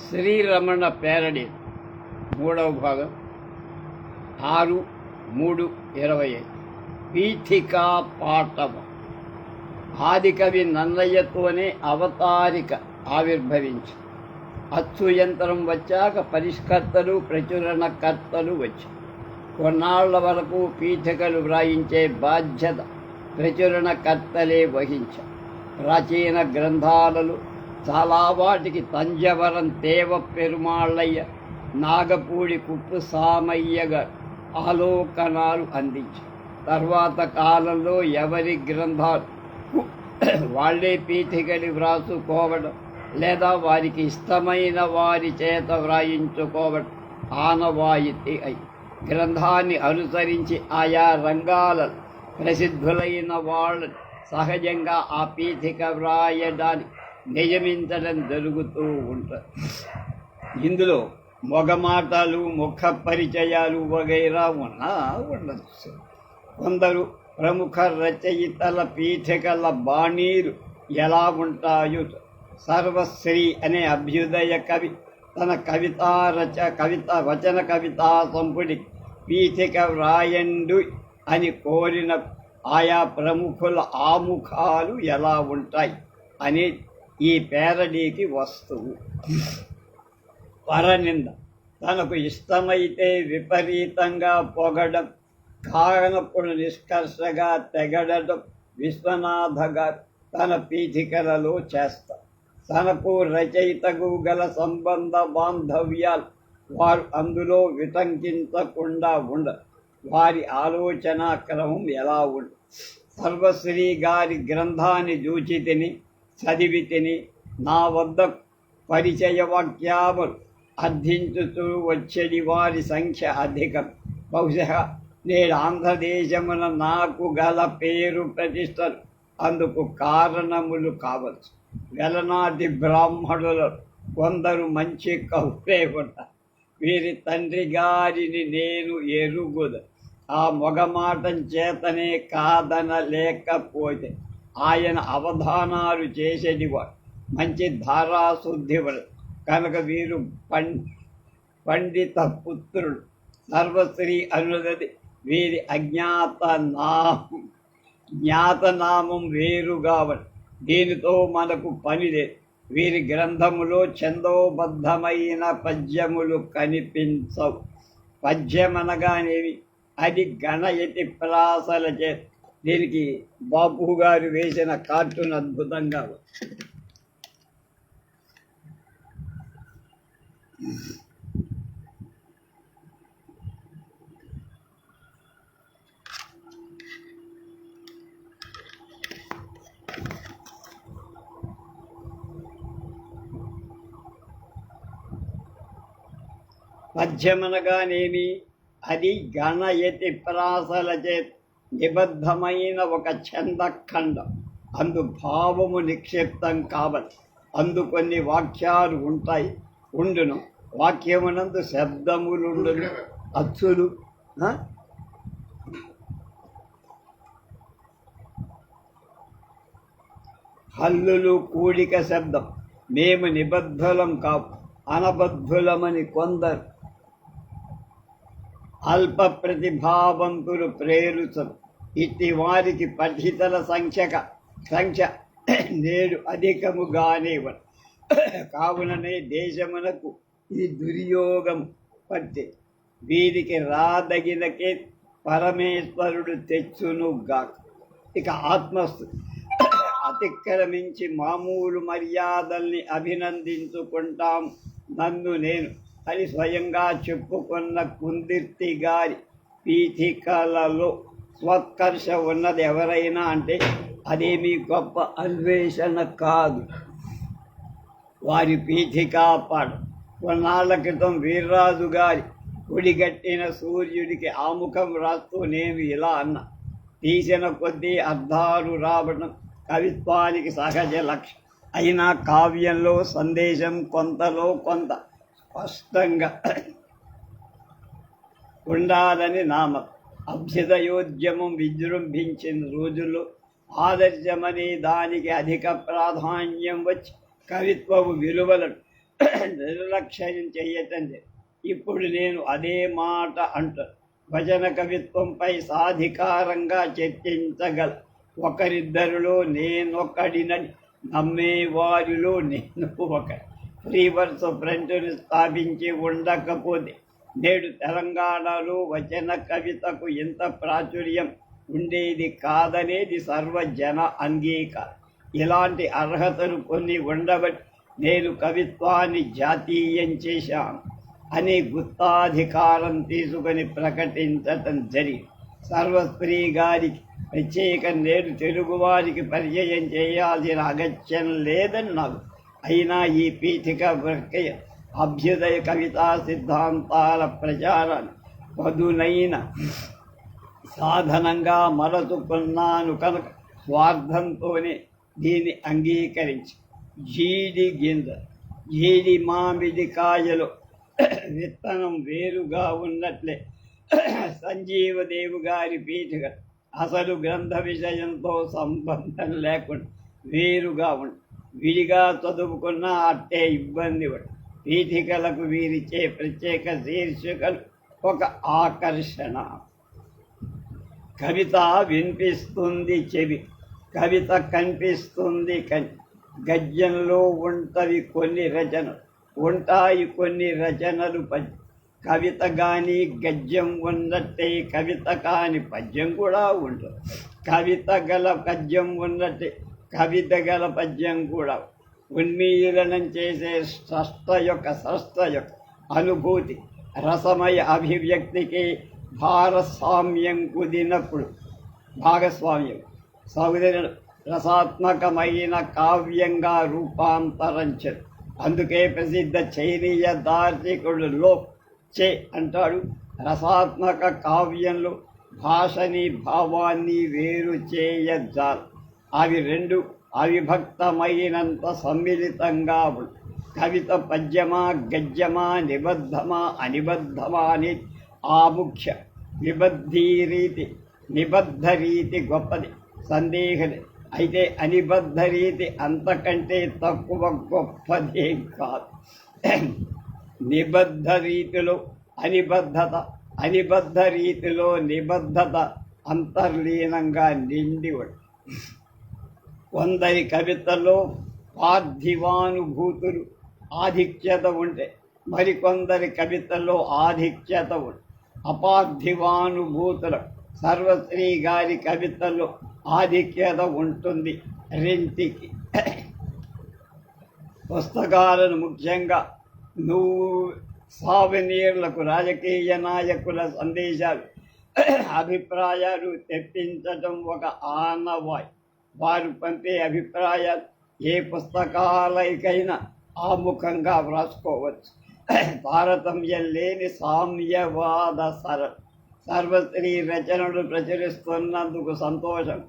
Sriramana parody మూడవ భాగం 6/3/25 పీఠికా పాఠము. ఆదికవి నన్నయ్యతోనే అవతారిక ఆవిర్భవించి అచ్చు యంత్రం వచ్చాక పరిష్కర్తలు ప్రచురణకర్తలు వచ్చి కొన్నాళ్ల వరకు పీఠికలు వ్రాయించే బాధ్యత ప్రచురణకర్తలే వహించారు. ప్రాచీన గ్రంథాలలో చాలా వాటికి తంజవరం తేవ పెరుమాళ్ళయ్య, నాగపూడి కుప్పు సామయ్య గారు ఆలోకనాలు అందించారు. తర్వాత కాలంలో ఎవరి గ్రంథాలు వాళ్ళే పీఠికలు వ్రాసుకోవడం లేదా వారికి ఇష్టమైన వారి చేత వ్రాయించుకోవడం ఆనవాయితీ అయి గ్రంథాన్ని అనుసరించి ఆయా రంగాల ప్రసిద్ధులైన వాళ్ళని సహజంగా ఆ పీఠిక వ్రాయడానికి నియమించడం జరుగుతూ ఉంటుంది. ఇందులో మొగమాటలు, ముఖ పరిచయాలు వగైరా ఉండొచ్చు. కొందరు ప్రముఖ రచయితల పీఠికల బాణీలు ఎలా ఉంటాయో సర్వశ్రీ అనే అభ్యుదయ కవి తన వచన కవితా సంపుడి పీఠిక వ్రాయండు అని కోరిన ఆయా ప్రముఖుల ఆముఖాలు ఎలా ఉంటాయి అని ఈ పేరడీకి వస్తువు. పరనింద తనకు ఇష్టమైతే విపరీతంగా పొగడం, కానప్పుడు నిష్కర్షగా తెగడడం విశ్వనాథ గారు తన పీఠికలలో చేస్తారు. తనకు రచయితకు గల సంబంధ బాంధవ్యాలు వారు అందులో విటంకించకుండా ఉండరు. వారి ఆలోచనా క్రమం ఎలా ఉండదు. సర్వశ్రీ గారి గ్రంథాన్ని చూచి తిని చదివి తిని నా వద్ద పరిచయ వాక్యాములు అర్థించుతూ వచ్చేది వారి సంఖ్య అధికం. బహుశా నేడు ఆంధ్రదేశమున నాకు గల పేరు ప్రతిష్టలు అందుకు కారణములు కావచ్చు. వెలనాటి బ్రాహ్మణులు కొందరు మంచి కవులే ఉంటారు. వీరి తండ్రి గారిని నేను ఎరుగుదు. ఆ మొగమాటం చేతనే కాదనలేకపోతే ఆయన అవధానాలు చేసేదివాడు. మంచి ధారాశుద్ధివాడు కనుక వీరు పండిత పుత్రుడు. సర్వశ్రీ అనున్నది వీరి జ్ఞాతనామం వేరుగావని. దీనితో మనకు పని లేదు. వీరి గ్రంథములో ఛందోబద్ధమైన పద్యములు కనిపించవు. పద్యమనగానేవి అది గణయతి ప్రాసల చే. దీనికి బాపు గారు వేసిన కార్టూన్ అద్భుతంగా పద్యమనగానేమి అది గణయతి ప్రాసల చే నిబద్ధమైన ఒక ఛందఖండం. అందు భావము నిక్షిప్తం కావాలి. అందు కొన్ని వాక్యాలు ఉంటాయి ఉండును. వాక్యమునందు శబ్దములుండును, అచ్చులు హల్లులు కూడిక శబ్దం. మేము నిబద్ధులం కావు, అనబద్ధులమని కొందరు అల్ప ప్రతిభావంతులు ప్రేరుచరు. ఇట్టి వారికి పఠితల సంఖ్య నేడు అధికముగానే కావుననే దేశమునకు ఈ దుర్యోగం పట్టి వీరికి రాదగినకే పరమేశ్వరుడు తెచ్చునుగాక. ఇక ఆత్మస్థు అతిక్రమించి మామూలు మర్యాదల్ని అభినందించుకుంటాం నన్ను నేను అని స్వయంగా చెప్పుకున్న కుందిర్తి గారి పీఠికలలో స్వత్కర్ష ఉన్నది ఎవరైనా అంటే అదేమీ గొప్ప అన్వేషణ కాదు. వారి పీఠికా పాఠం. కొన్నాళ్ల క్రితం వీర్రాజు గారి కుడిగట్టిన సూర్యుడికి ఆముఖం రాస్తూ నేను ఇలా అన్నా. తీసిన కొద్దీ అర్థాలు రావడం కవిత్వానికి సహజ లక్ష్యం. అయినా కావ్యంలో సందేశం కొంతలో కొంత స్పష్టంగా ఉండాలని నామం. అభ్యుదయోద్యమం విజృంభించిన రోజుల్లో ఆదర్శమనే దానికి అధిక ప్రాధాన్యం వచ్చి కవిత్వపు విలువలను నిర్లక్ష్యం చేయటండి. ఇప్పుడు నేను అదే మాట అంటాను. వచన కవిత్వంపై సాధికారంగా చర్చించగల ఒకరిద్దరిలో నేనొకడినని నమ్మేవారిలో నేను ఒకటి. ఫ్రీ వర్స్ ఫ్రంట్ను స్థాపించి ఉండకపోతే నేడు తెలంగాణలో వచన కవితకు ఎంత ప్రాచుర్యం ఉండేది కాదనేది సర్వజన అంగీకారం. ఇలాంటి అర్హతలు కొన్ని ఉండబట్టి నేను కవిత్వాన్ని జాతీయం చేశాను అని గుత్తాధికారం తీసుకొని ప్రకటించటం జరిగింది. సర్వస్త్రీ గారికి ప్రత్యేక నేడు తెలుగువారికి పరిచయం చేయాల్సిన అగత్యం లేదని నాకు. అయినా ఈ పీఠిక ప్రక్రియ అభ్యుదయ కవితా సిద్ధాంతాల ప్రచారాన్ని పదునైన సాధనంగా మరచుకున్నాను కనుక స్వార్థంతోనే దీన్ని అంగీకరించి జీడి గింజ, జీడి మామిడి కాయలో విత్తనం వేరుగా ఉన్నట్లే సంజీవదేవు గారి పీఠిక అసలు గ్రంథ విషయంతో సంబంధం లేకుండా వేరుగా ఉండి విడిగా చదువుకున్న అట్టే ఇబ్బంది పడి పీఠికలకు వీరిచ్చే ప్రత్యేక శీర్షికలు ఒక ఆకర్షణ. కవిత వినిపిస్తుంది చెవి, కవిత కనిపిస్తుంది కని. గద్యంలో ఉంటవి కొన్ని రచనలు, ఉంటాయి కొన్ని రచనలు పద్యం. కవిత కానీ గద్యం ఉన్నట్టే కవిత కాని పద్యం కూడా ఉంటుంది. కవిత గల పద్యం ఉన్నట్టే కవిత గల పద్యం కూడా. ఉన్మీలనం చేసే స్రష్ట యొక్క అనుభూతి రసమయ అభివ్యక్తికి భాగస్వామ్యం సౌదర్య రసాత్మకమైన కావ్యంగా రూపాంతరించదు. అందుకే ప్రసిద్ధ చైనీయ దార్శనికుడు లో చే అంటాడు, రసాత్మక కావ్యంలో భాషని భావాన్ని వేరు చేయజాలి. అవి రెండు అవిభక్తమైనంత సమ్మిళితంగా ఉంది. కవిత పద్యమా గద్యమా నిబద్ధమా అనిబద్ధమా అని ఆముఖ్య నిబద్ధ రీతి గొప్పది, సందేహమే. అయితే అనిబద్ధ రీతి అంతకంటే తక్కువ గొప్పదేం కాదు. నిబద్ధ రీతిలో అనిబద్ధత, అనిబద్ధ రీతిలో నిబద్ధత అంతర్లీనంగా నిండి ఉంది. కొందరి కవితల్లో పార్థివానుభూతులు ఆధిక్యత ఉంటే మరికొందరి కవితల్లో ఆధిక్యత ఉంది. అపార్థివానుభూతుల సర్వశ్రీ గారి కవితల్లో ఆధిక్యత ఉంటుంది. రెంటికి పుస్తకాలను ముఖ్యంగా నువ్వు సావనీర్లకు రాజకీయ నాయకుల సందేశాలు అభిప్రాయాలు తెప్పించటం ఒక ఆనవాయి. వారు పంపే అభిప్రాయాలు ఏ పుస్తకాలకైనా ఆముఖంగా వ్రాసుకోవచ్చు. తారతమ్యం లేని సామ్యవాద సర్వశ్రీ రచనలు ప్రచురిస్తున్నందుకు సంతోషం.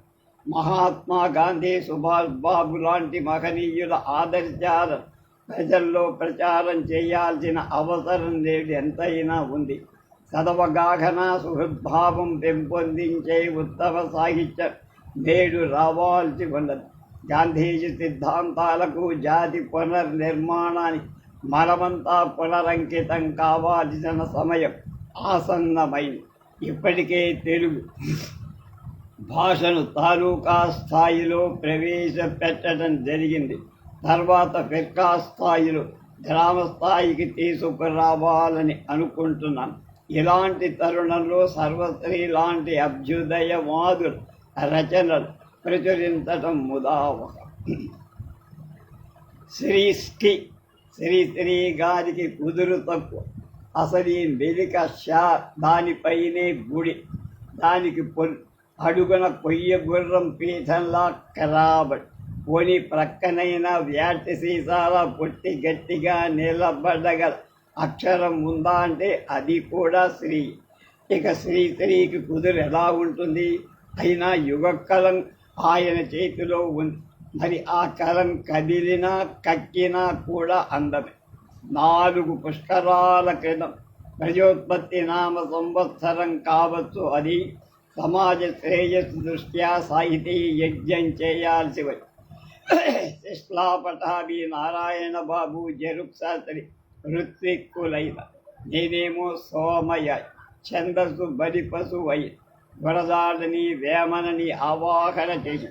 మహాత్మా గాంధీ, సుభాష్ బాబు లాంటి మహనీయుల ఆదర్శాలను ప్రజల్లో ప్రచారం చేయాల్సిన అవసరం నేడు ఎంతైనా ఉంది. చదవగాహన సుహృద్భావం పెంపొందించే ఉత్తమ సాహిత్యం నేడు రావాల్సి ఉన్నది. గాంధీజీ సిద్ధాంతాలకు, జాతి పునర్నిర్మాణానికి మనమంతా పునరంకితం కావాల్సిన సమయం ఆసన్నమైంది. ఇప్పటికే తెలుగు భాషను తాలూకా స్థాయిలో ప్రవేశపెట్టడం జరిగింది. తర్వాత ఫిర్కా స్థాయిలో గ్రామ స్థాయికి తీసుకురావాలని అనుకుంటున్నాను. ఇలాంటి తరుణంలో సర్వశ్రీ లాంటి అభ్యుదయవాదుల రచనలు ప్రచురించటం ముదావహం. శ్రీ గారికి కుదురు తక్కువ. అసలు ఈ మెలిక షా, దానిపైనే గుడి, దానికి అడుగున కొయ్య గుర్రం పీఠంలా కరాబడి పోని ప్రక్కనైన వ్యాటి సీసాల పొట్టి గట్టిగా నిలబడగల అక్షరం ఉందా అంటే అది కూడా శ్రీ. ఇక శ్రీకి కుదురు ఎలా ఉంటుంది? అయినా యుగకలం ఆయన చేతిలో ఉంది. మరి ఆ కలం కదిలినా కక్కినా కూడా అందమే. 4 పుష్కరాల క్రితం ప్రజోత్పత్తి నామ సంవత్సరం కావచ్చు. అది సమాజ శ్రేయస్సు దృష్ట్యా సాహితీ యజ్ఞం చేయాల్సి శిష్లా పటాభి నారాయణ బాబు జరుక్ శాస్త్రి ఋత్విక్కులైన నేనేమో సోమయ ఛందస్సు బలిపశువై వరదాడని వేమనని ఆవాహన చేసి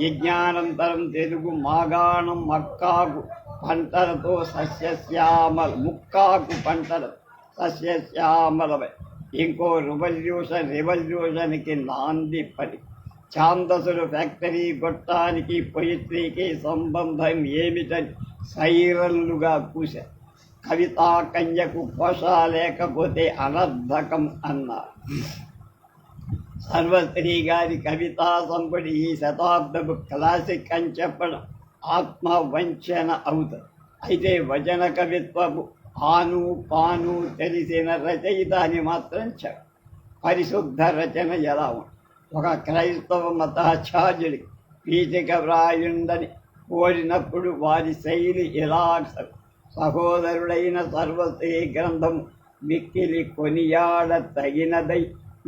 యజ్ఞానంతరం తెలుగు మాగాణం మక్కాకు పంటలతో సస్యశ్యామల ముక్కాకు పంటల సస్యశ్యామలమై ఇంకో రివల్యూషన్కి నాంది పడి ఛాందసులు ఫ్యాక్టరీ గొట్టానికి పొయిట్రీకి సంబంధం ఏమిటని సైరన్లుగా కూశారు. కవితా కన్యకు కోశ లేకపోతే అనర్థకం అన్నారు. సర్వశ్రీ గారి కవితా సంపడి ఈ శతాబ్దపు క్లాసిక్ అని చెప్పడం ఆత్మవంచన అవుతుంది. అయితే వచన కవిత్వపు ఆను పాను తెలిసిన రచయిత అని మాత్రం చెప్ప పరిశుద్ధ రచన ఎలా ఉంటుంది. ఒక క్రైస్తవ మతాచార్యుడికి పీఠిక వ్రాయుండని కోరినప్పుడు వారి శైలి ఎలా సహోదరుడైన సర్వశ్రీ గ్రంథము మిక్కిలి కొనియాడ తగినదై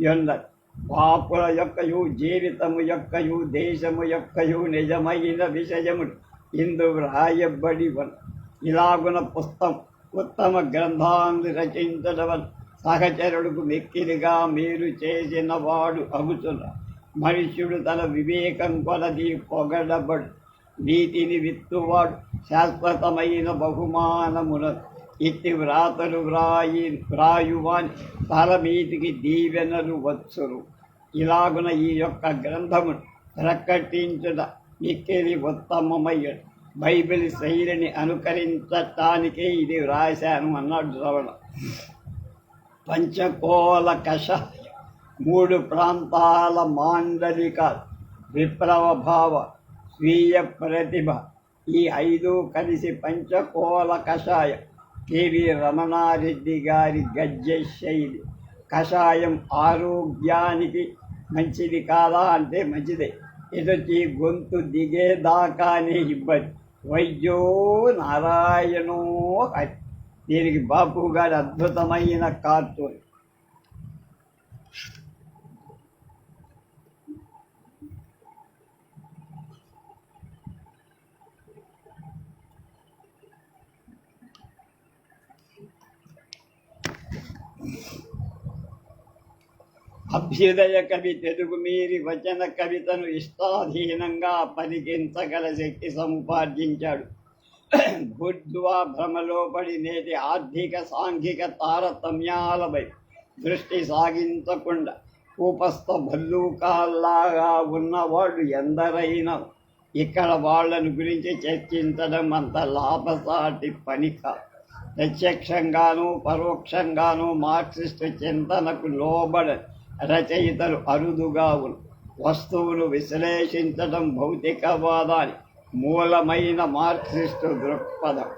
యొన్నది. పాపుల యొక్కయు జీవితము యొక్కయు దేశము యొక్కయు నిజమైన విషయములు ఇందు వ్రాయబడి ఇలాగున పుస్తకం ఉత్తమ గ్రంథాన్ని రచించడం సహచరుడుకు మిక్కిలిగా మీరు చేసిన వాడు అగుతున్నారు. మనుష్యుడు తన వివేకం కొలది పొగడబడు. నీతిని విత్తువాడు శాశ్వతమైన బహుమానమున ఇట్టి వ్రాతలు వ్రాయువాని తలమీదికి దీవెనలు వచ్చును. ఇలాగున ఈ యొక్క గ్రంథమును ప్రకటించుట మిక్కిలి ఉత్తమమయ్యడు. బైబిల్ శైలిని అనుకరించటానికే ఇది వ్రాశాను అన్నాడు శ్రవణ. పంచకోల కషాయం, 3 ప్రాంతాల మాండలిక, విప్లవ భావ, స్వీయ ప్రతిభ, ఈ 5 కలిసి పంచకోల కషాయం. కెవి రమణారెడ్డి గారి గద్య శైలి. కషాయం ఆరోగ్యానికి మంచిది కాదా అంటే మంచిదే. ఎదుటి గొంతు దిగేదాకానే ఇబ్బంది. వైద్యో నారాయణో హరి. దీనికి బాపు గారి అద్భుతమైన కార్టూన్. అభ్యుదయ కవి తెలుగు మీరి వచన కవితను ఇష్టాధీనంగా పలికించగల శక్తి సముపార్జించాడు. బుద్ధ్వా భ్రమలో పడి నేటి ఆర్థిక సాంఘిక తారతమ్యాలపై దృష్టి సాగించకుండా కూపస్థ భల్లూకాల్లాగా ఉన్నవాళ్ళు ఎందరైనా ఇక్కడ వాళ్ళను గురించి చర్చించడం అంత లాభసాటి పని కాదు. ప్రత్యక్షంగానూ పరోక్షంగానూ మార్క్సిస్టు చింతనకు లోబడని రచయితలు అరుదుగా వస్తువును విశ్లేషించడం భౌతికవాదాన్ని మూలమైన మార్క్సిస్టు దృక్పథం.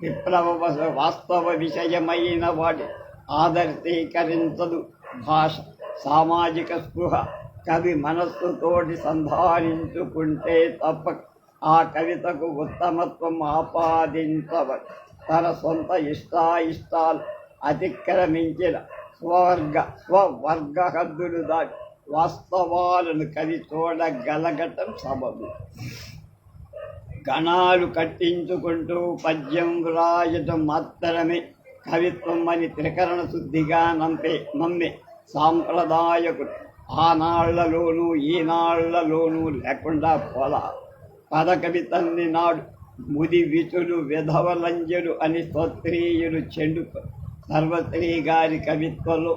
విప్లవ వాస్తవ విషయమైన వాటి ఆదర్శీకరించదు భాష. సామాజిక స్పృహ కవి మనస్సుతోటి సంధానించుకుంటే తప్ప ఆ కవితకు ఉత్తమత్వం ఆపాదించవచ్చు. తన సొంత ఇష్టాయిష్టాలు అతిక్రమించిన స్వవర్గ హద్దులు దాటి వాస్తవాలను కవి చూడగలగటం సబబు. గణాలు కట్టించుకుంటూ పద్యం వ్రాయటం మాత్రమే కవిత్వం అని త్రికరణ శుద్ధిగా నమ్మే సాంప్రదాయకుడు ఆనాళ్లలోనూ ఈనాళ్లలోనూ లేకుండా పోలా. పదకవితల్ని నాడు ముది వితులు విధవలంజలు అని స్తోత్రీయులు చెండుకు. సర్వశ్రీ గారి కవిత్వంలో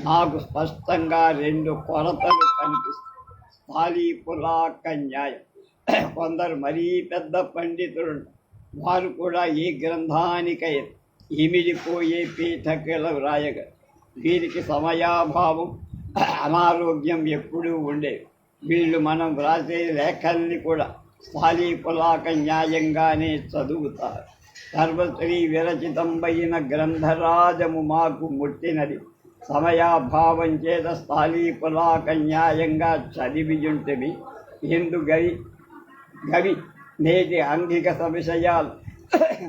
నాకు స్పష్టంగా 2 కొరతలు కనిపిస్తాయి. స్థాళీపులాక న్యాయం. కొందరు మరీ పెద్ద పండితులు, వారు కూడా ఈ గ్రంథానికై ఇమిడిపోయే పీఠకులు వ్రాయగలరు. వీరికి సమయాభావం, అనారోగ్యం ఎప్పుడూ ఉండేవి. వీళ్ళు మనం వ్రాసే లేఖల్ని కూడా స్థాళీపులాక న్యాయంగానే చదువుతారు. సర్వశ్రీ విరచితంబైన గ్రంథరాజము మాకు ముట్టినది. సమయాభావం చేత స్థాళీపులాక న్యాయంగా చదివియుంటివి. ఎందు గవి నేటి అంగిక విషయాలు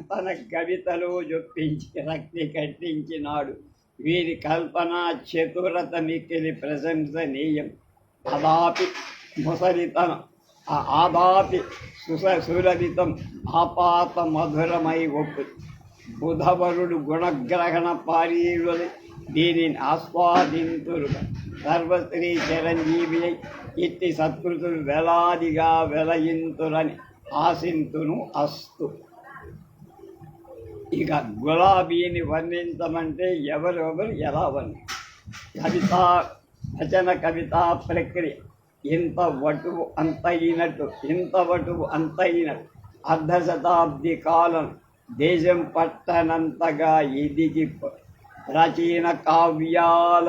తన కవితలో జొప్పించి రక్తి కట్టించినాడు. వీరి కల్పన చతురత మిక్కిలి ప్రశంసనీయం. తదాపి ముసలితనం ఆదాపి సులలితం ఆపాత మధురమై ఒప్పు బుధవరుడు గుణగ్రహణ పారీరులు దీనిని ఆస్వాదింతురు సర్వశ్రీ చిరంజీవి ఇట్టి సత్కృతులు వేలాదిగా వెలయింతురని ఆశింతును అస్తు. ఇక గులాబీని వర్ణించమంటే ఎవరెవరు ఎలా వర్ణి కవితా వచన కవితా ప్రక్రియ ఇంత వటువు అంతయినట్టు అర్ధశతాబ్ది కాలం దేశం పట్టనంతగా ఎదిగి ప్రాచీన కావ్యాల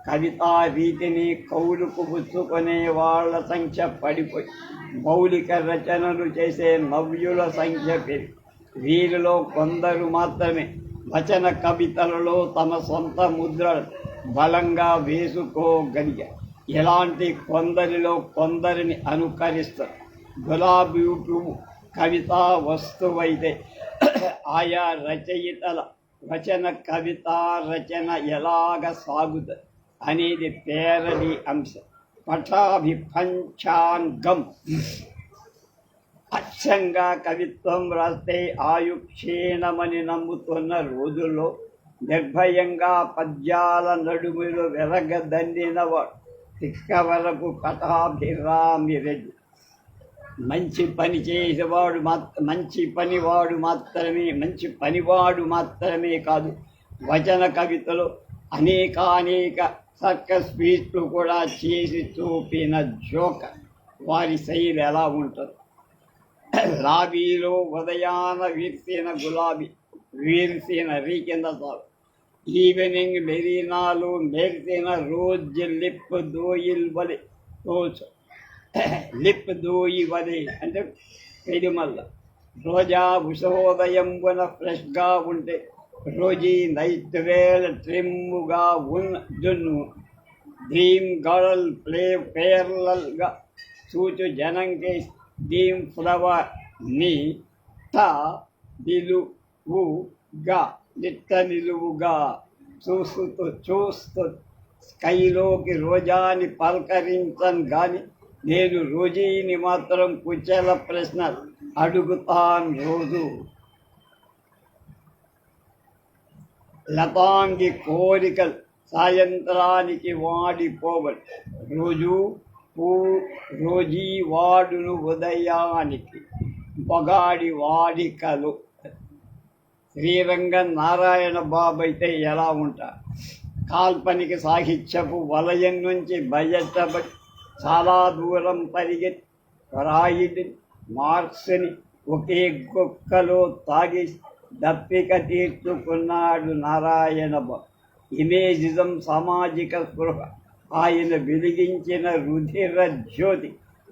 కవితా రీతిని కౌలుకు పుచ్చుకునే వాళ్ళ సంఖ్య పడిపోయి మౌలిక రచనలు చేసే నవ్యుల సంఖ్య పెరిగి వీరిలో కొందరు మాత్రమే వచన కవితలలో తమ సొంత ముద్రలు బలంగా వేసుకోగలిగారు. ఇలాంటి కొందరిలో కొందరిని అనుకరిస్తారు. గులాబీ పువ్వు కవితా వస్తువైతే ఆయా రచయితల వచన కవితా రచన ఎలాగ సాగుతుంది అనేది పేరడి అంశం. పఠాభిపంచాంగం అచ్చంగా కవిత్వం రాస్తే ఆయుక్షీణమని నమ్ముతున్న రోజుల్లో నిర్భయంగా పద్యాల నడుములు వెలగదన్నినవాడు తిక్క వరకు పటాభిరామిరెడ్డి. మంచి పనివాడు మాత్రమే కాదు, వచన కవితలు అనేక సర్కస్ స్పీచ్లు కూడా చేసి చూపిన జోకర్. వారి శైలి ఎలా ఉంటుంది? లాబీలో ఉదయాన వీర్సిన రీకింద చాలు. ఈవినింగ్ మెరీనాలు మెరిసిన రోజు లిప్ దోయి వలె అంటే పెరిమల్ల. రోజా ఉషోదయంబున ఫ్రెష్గా ఉంటే రోజీ నైట్ వేళ ట్రిమ్ముగా ఉన్న జున్ను డ్రీమ్ గర్ల్ పేర్లల్గా చూచు జనంకి డ్రీమ్ ఫ్లవర్ ని నిలువుగా చూస్తూ స్కైలోకి రోజాని పలకరించను గాని నేను రోజీని మాత్రం కుశల ప్రశ్న అడుగుతాను రోజు. లతాంగి కోరికలు సాయంత్రానికి వాడిపోవడు రోజీ వాడును ఉదయానికి పొగాడి వాడికలు. శ్రీరంగ నారాయణ బాబు అయితే ఎలా ఉంటారు? కాల్పనిక సాహిత్యపు వలయం నుంచి బయటపడి చాలా దూరం పరిగెత్తి ఫ్రాయిడ్ మార్క్స్ని ఒకే గొక్కలో తాగి దప్పిక తీర్చుకున్నాడు నారాయణ బాబు. ఇమేజిజం, సామాజిక స్పృహ ఆయన వెలిగించిన రుధిర జ్యోతి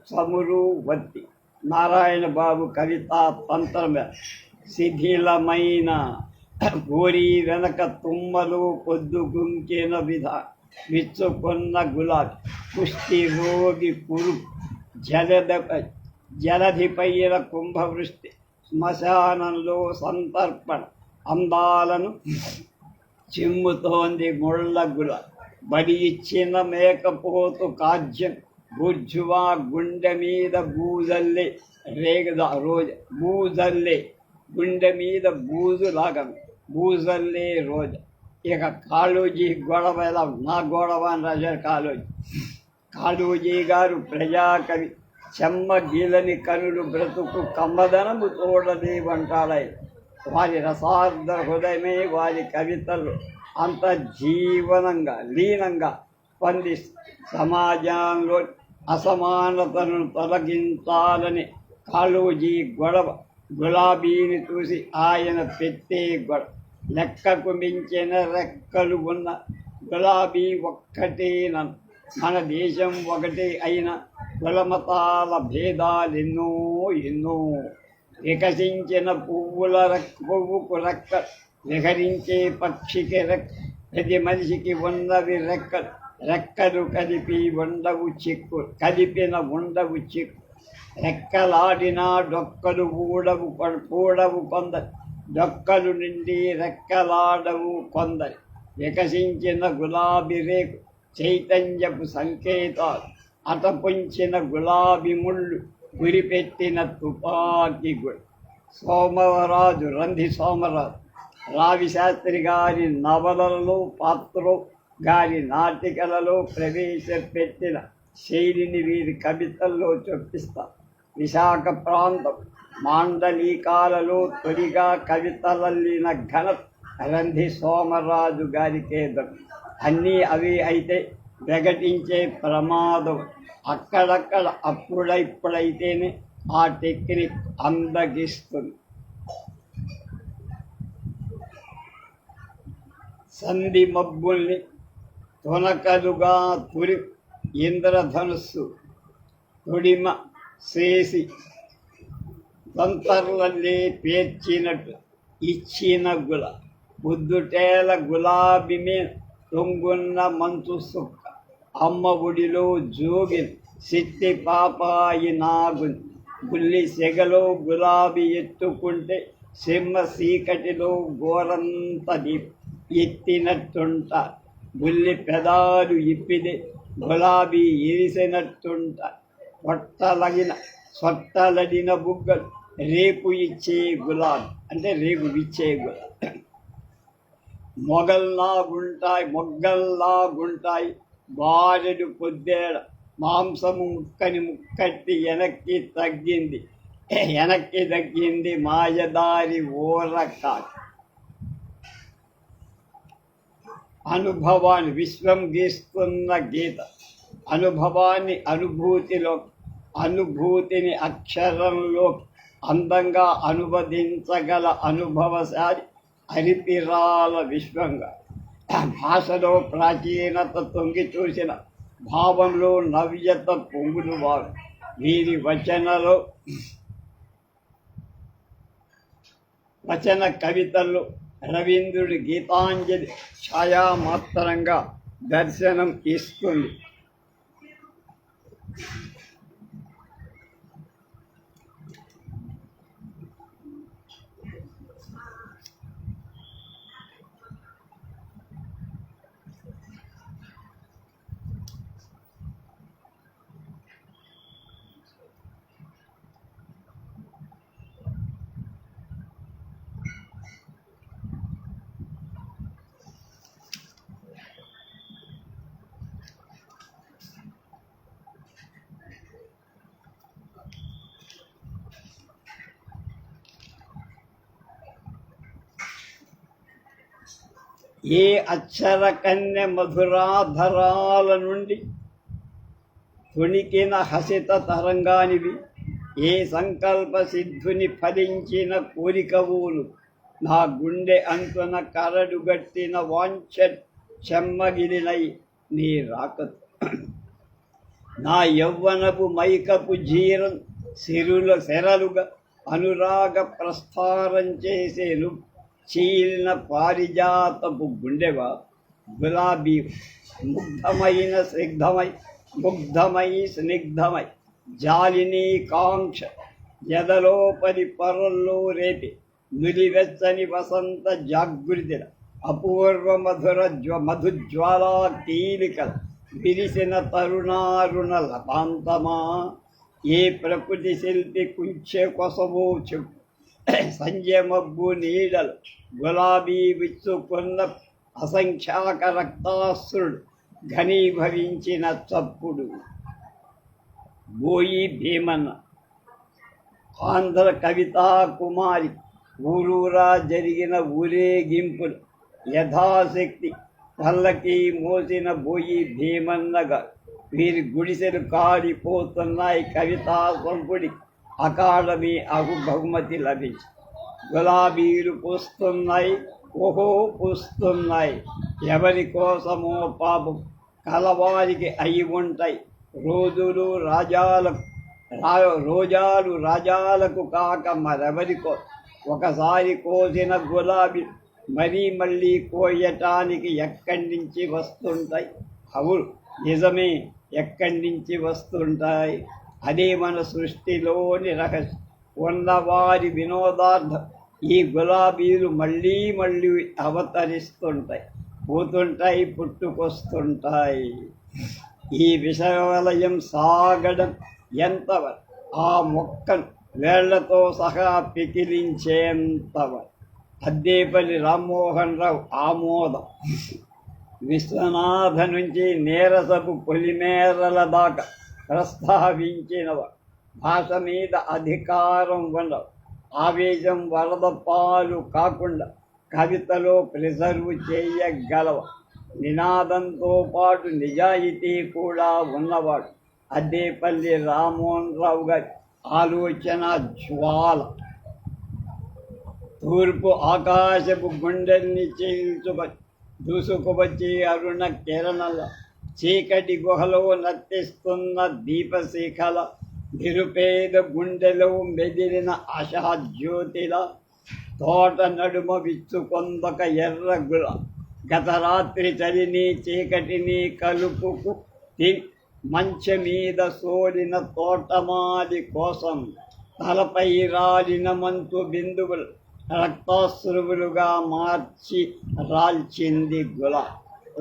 చమురువర్తి. నారాయణ బాబు కవితా తంత్రం శిథిలమైన గోరీ వెనక తుమ్మలు పొద్దుగుంకిన విచ్చుకున్న గులాబీ కుష్టి రోగి పురు జలధిపైన కుంభవృష్టి శ్మశానంలో సంతర్పణ అందాలను చిమ్ముతోంది ముళ్ళ గులాబీ. బడి ఇచ్చిన మేకపోతు కాజ్యం బుర్జువా గుండె మీద బూజల్లే రేగదా రోజు బూజల్లే గుండె మీద బూజల్లే రోజు. ఇక కాళోజీ గొడవ ఎలా? నా గొడవ అని రాశారు కాళోజీ గారు ప్రజాకవి. చెమ్మ గీలని కనులు బ్రతుకు కమ్మదనము చూడని వంటాడాయి. వారి రసార్ధ హృదయమే వారి కవితలు అంత లీనంగా స్పందిస్తూ సమాజంలో అసమానతను తొలగించాలని కాళోజీ గొడవ. గులాబీని చూసి ఆయన పెట్టే గొడవ. లెక్కకు మించిన రెక్కలు ఉన్న గులాబీ ఒక్కటేనను. మన దేశం ఒకటే అయిన కులమతాల భేదాలెన్నో ఎన్నో. వికసించిన పువ్వుకు రెక్క, విహరించే పక్షికి రెక్క, ప్రతి మనిషికి ఉన్నవి రెక్కలు కలిపిన ఉండవు చిక్కు. రెక్కలాడినా డొక్కలు పూడవు కొందరు, డొక్కలు నిండి రెక్కలాడవు కొందరి. వికసించిన గులాబీ రేకు చైతన్యపు సంకేతాలు, అటపుంచిన గులాబీ ముళ్ళు గురిపెట్టిన తుపాకీ గుడి. సోమవరాజు రంధి సోమరాజు రావిశాస్త్రి గారి నవలలలో పాత్రో గారి నాటికలలో ప్రవేశపెట్టిన శైలిని వీరి కవితల్లో చొప్పిస్తారు. విశాఖ ప్రాంతం మాండలికాలలో తొలిగా కవితలల్లిన ఘనత రంధి సోమరాజు గారికే దక్కు. అన్నీ అవి అయితే ప్రకటించే ప్రమాదం అక్కడక్కడ ఇప్పుడైతేనే ఆ టెక్నిక్ అందగిస్తుంది. సంధి మబ్బుల్ని తొనకలుగా తురి ఇంద్రధనుస్సు తొడిమ చేసి తంతర్లల్లే పేర్చినట్టు ఇచ్చిన బుద్ధుటేల గులాబీ మీద తొంగున్న మంచు సుక్క అమ్మ ఒడిలో జోగిన సిట్టి పాపాయి నాగుని బుల్లి సెగలో గులాబీ ఎత్తుకుంటే సింహ సీకటిలో గోరంత ఎత్తినట్టుంట. బుల్లి పెదాలు ఇప్పిదే గులాబీ ఇరిసినట్టుంట. సొట్టలడిన బుగ్గలు రేపు ఇచ్చే గులాబీ అంటే రేపు ఇచ్చే గులాబీ. మొగ్గల్లాగుంటాయి బారెడు పొద్దేడ మాంసము ముక్కట్టి వెనక్కి తగ్గింది మాయదారి ఓరకాకి. అనుభవాన్ని విశ్వం గీస్తున్న గీత. అనుభూతిని అక్షరంలో అందంగా అనువదించగల అనుభవశాలి హరిపిరాల విశ్వంగా. భాషలో ప్రాచీనత తొంగి చూసిన భావంలో నవ్యత పొంగులు వారు. వీరి వచన కవితల్లో రవీంద్రుడి గీతాంజలి ఛాయామాత్రంగా దర్శనం ఇస్తుంది. ఏ అక్షర కన్య మధురాధరాల నుండి తొణికిన హసిత తరంగానివి, ఏ సంకల్ప సిద్ధుని ఫలించిన కోరికవులు, నా గుండె అంతున కరడుగట్టిన వాంఛ చెమ్మగిలినై నీ రాకతు. నా యవ్వనపు మైకపు జీరం శరలుగా అనురాగ ప్రస్థారం చేసేను. చీలిన పారిజాతపు గుండెవా గులాబీ ముగ్ధమై స్నిగ్ధమై జాలిని కాంక్ష ఎదలోపలి పరుల్లో రేపి నులివెచ్చని వసంత జాగృతిల అపూర్వ మధుజ్వాలా కీలికల విరిసిన తరుణారుణ లతాంతమా. ఏ ప్రకృతి శిల్పి కుంచె కొసవో చెప్పు. సంజయ మబ్బు నీడలు గులాబీ విచ్చుకున్న అసంఖ్యాక రక్తాశ్రుడు ఘనీభవించిన చప్పుడు. బోయి భీమన్న ఆంధ్ర కవితా కుమారి ఊరూరా జరిగిన ఊరేగింపులు యథాశక్తి పల్లకి మోసిన బోయి భీమన్నగా వీరి గుడిసెలు కాడిపోతున్నాయి. కవితా సంపుడి అకాడమీ బహుమతి లభించి గులాబీలు పూస్తున్నాయి. ఎవరి కోసమో పాపం కలవారికి అయి ఉంటాయి. రోజాలు రాజాలకు కాక మరెవరికో. ఒకసారి కోసిన గులాబీ మళ్ళీ కోయటానికి ఎక్కడి నుంచి వస్తుంటాయి? అవును నిజమే, ఎక్కడి నుంచి వస్తుంటాయి? అదే మన సృష్టిలోని రహస్యం. ఉన్నవారి వినోదార్థం ఈ గులాబీలు మళ్ళీ అవతరిస్తుంటాయి, పోతుంటాయి, పుట్టుకొస్తుంటాయి. ఈ విషవలయం సాగడం ఎంతవరకు ఆ మొక్కను వేళ్లతో సహా పికిలించేంతవరకు. అద్దేపల్లి రామ్మోహన్ రావు ఆమోదం. విశ్వనాథ నుంచి నీరసపు పొలిమేరల దాకా ప్రస్తావించినవాడు. భాష మీద అధికారం ఉండవు. ఆవేశం వరద పాలు కాకుండా కవితలో ప్రిజర్వ్ చేయగలవ. నినాదంతో పాటు నిజాయితీ కూడా ఉన్నవాడు. అద్దేపల్లి రామ్మోహన్ రావు గారి ఆలోచన జ్వాల. తూర్పు ఆకాశపు గుండెల్ని చీల్చుకొని దూసుకువచ్చి అరుణ కిరణల చీకటి గుహలో నర్తిస్తున్న దీపశిఖల నిరుపేద గుండెలో మెదిలిన ఆశాజ్యోతిల తోట నడుమ విచ్చుకొందొక ఎర్రగుల గత రాత్రి చలిని చీకటిని కలుపుకు మంచె మీద సోలిన తోటమాలి కోసం తలపై రాలిన మంచు బిందువులు రక్తాశ్రువులుగా మార్చి రాల్చింది గుల.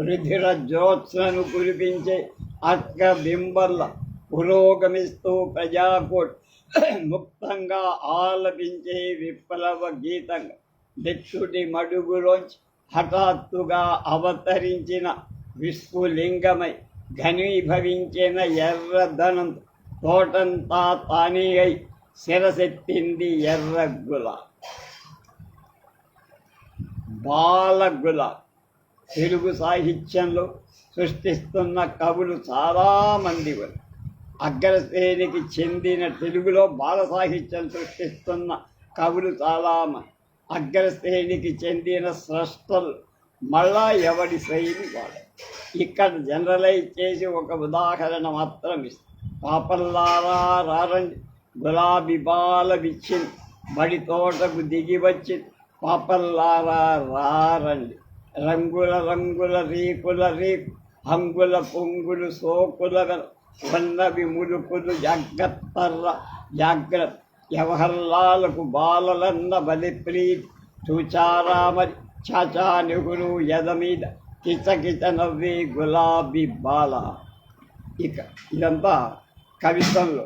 రుధిర జ్యోత్స్నను కురిపించే అక్క బింబర్ల పురోగమిస్తూ ప్రజాకోట్ ముక్తంగా ఆలపించే విప్లవ గీతంగా నెచ్చుటి మడుగులోంచి హఠాత్తుగా అవతరించిన విస్ఫులింగమై ఘనీభవించిన ఎర్రధనం తోటంతా తానే అయి శిరసెత్తింది ఎర్రగుల. బాలగుల. తెలుగు సాహిత్యంలో సృష్టిస్తున్న కవులు చాలామంది ఉన్నారు. అగ్రశ్రేణికి చెందిన తెలుగులో బాల సాహిత్యం సృష్టిస్తున్న కవులు చాలామంది. అగ్రశ్రేణికి చెందిన స్రష్టలు మళ్ళా ఎవడి శైలి వాడు. ఇక్కడ జనరలైజ్ చేసి ఒక ఉదాహరణ మాత్రం ఇస్తాం. పాపల్లారా రారండి, గులాబీ బాల విచ్చింది, బడి తోటకు దిగి వచ్చింది. పాపల్లారా రారండి, రంగుల రంగుల రీకుల రీకు, హంగుల పొంగులు సోకుల ఉన్నవి ములుకులు జాగ్రత్తర్ర జాగ్రత్త. వ్యవహర్లాలకు బాలలన్న బలిప్రీతి చూచారా మరి చాచా నెహ్రూ ఎద మీద కిచకిచ నవ్వే గులాబీ బాల. ఇక ఇదంతా కవిత్వంలో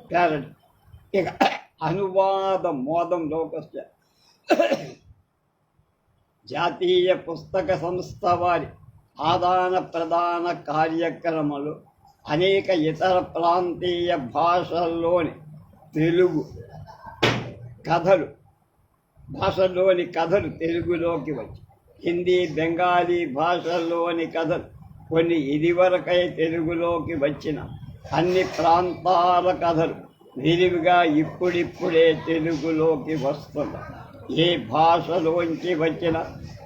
ప్యారడీ. ఇక అనువాద మోదంలోకి వస్తే జాతీయ పుస్తక సంస్థ వారి ఆదాన ప్రదాన కార్యక్రమాలు అనేక ఇతర ప్రాంతీయ భాషల్లోని తెలుగు భాషలోని కథలు తెలుగులోకి వచ్చి హిందీ బెంగాలీ భాషల్లోని కథలు కొన్ని ఇదివరకై తెలుగులోకి వచ్చిన అన్ని ప్రాంతాల కథలు విరివిగా ఇప్పుడిప్పుడే తెలుగులోకి వస్తున్నాయి. ఏ భాషలోంచి వచ్చిన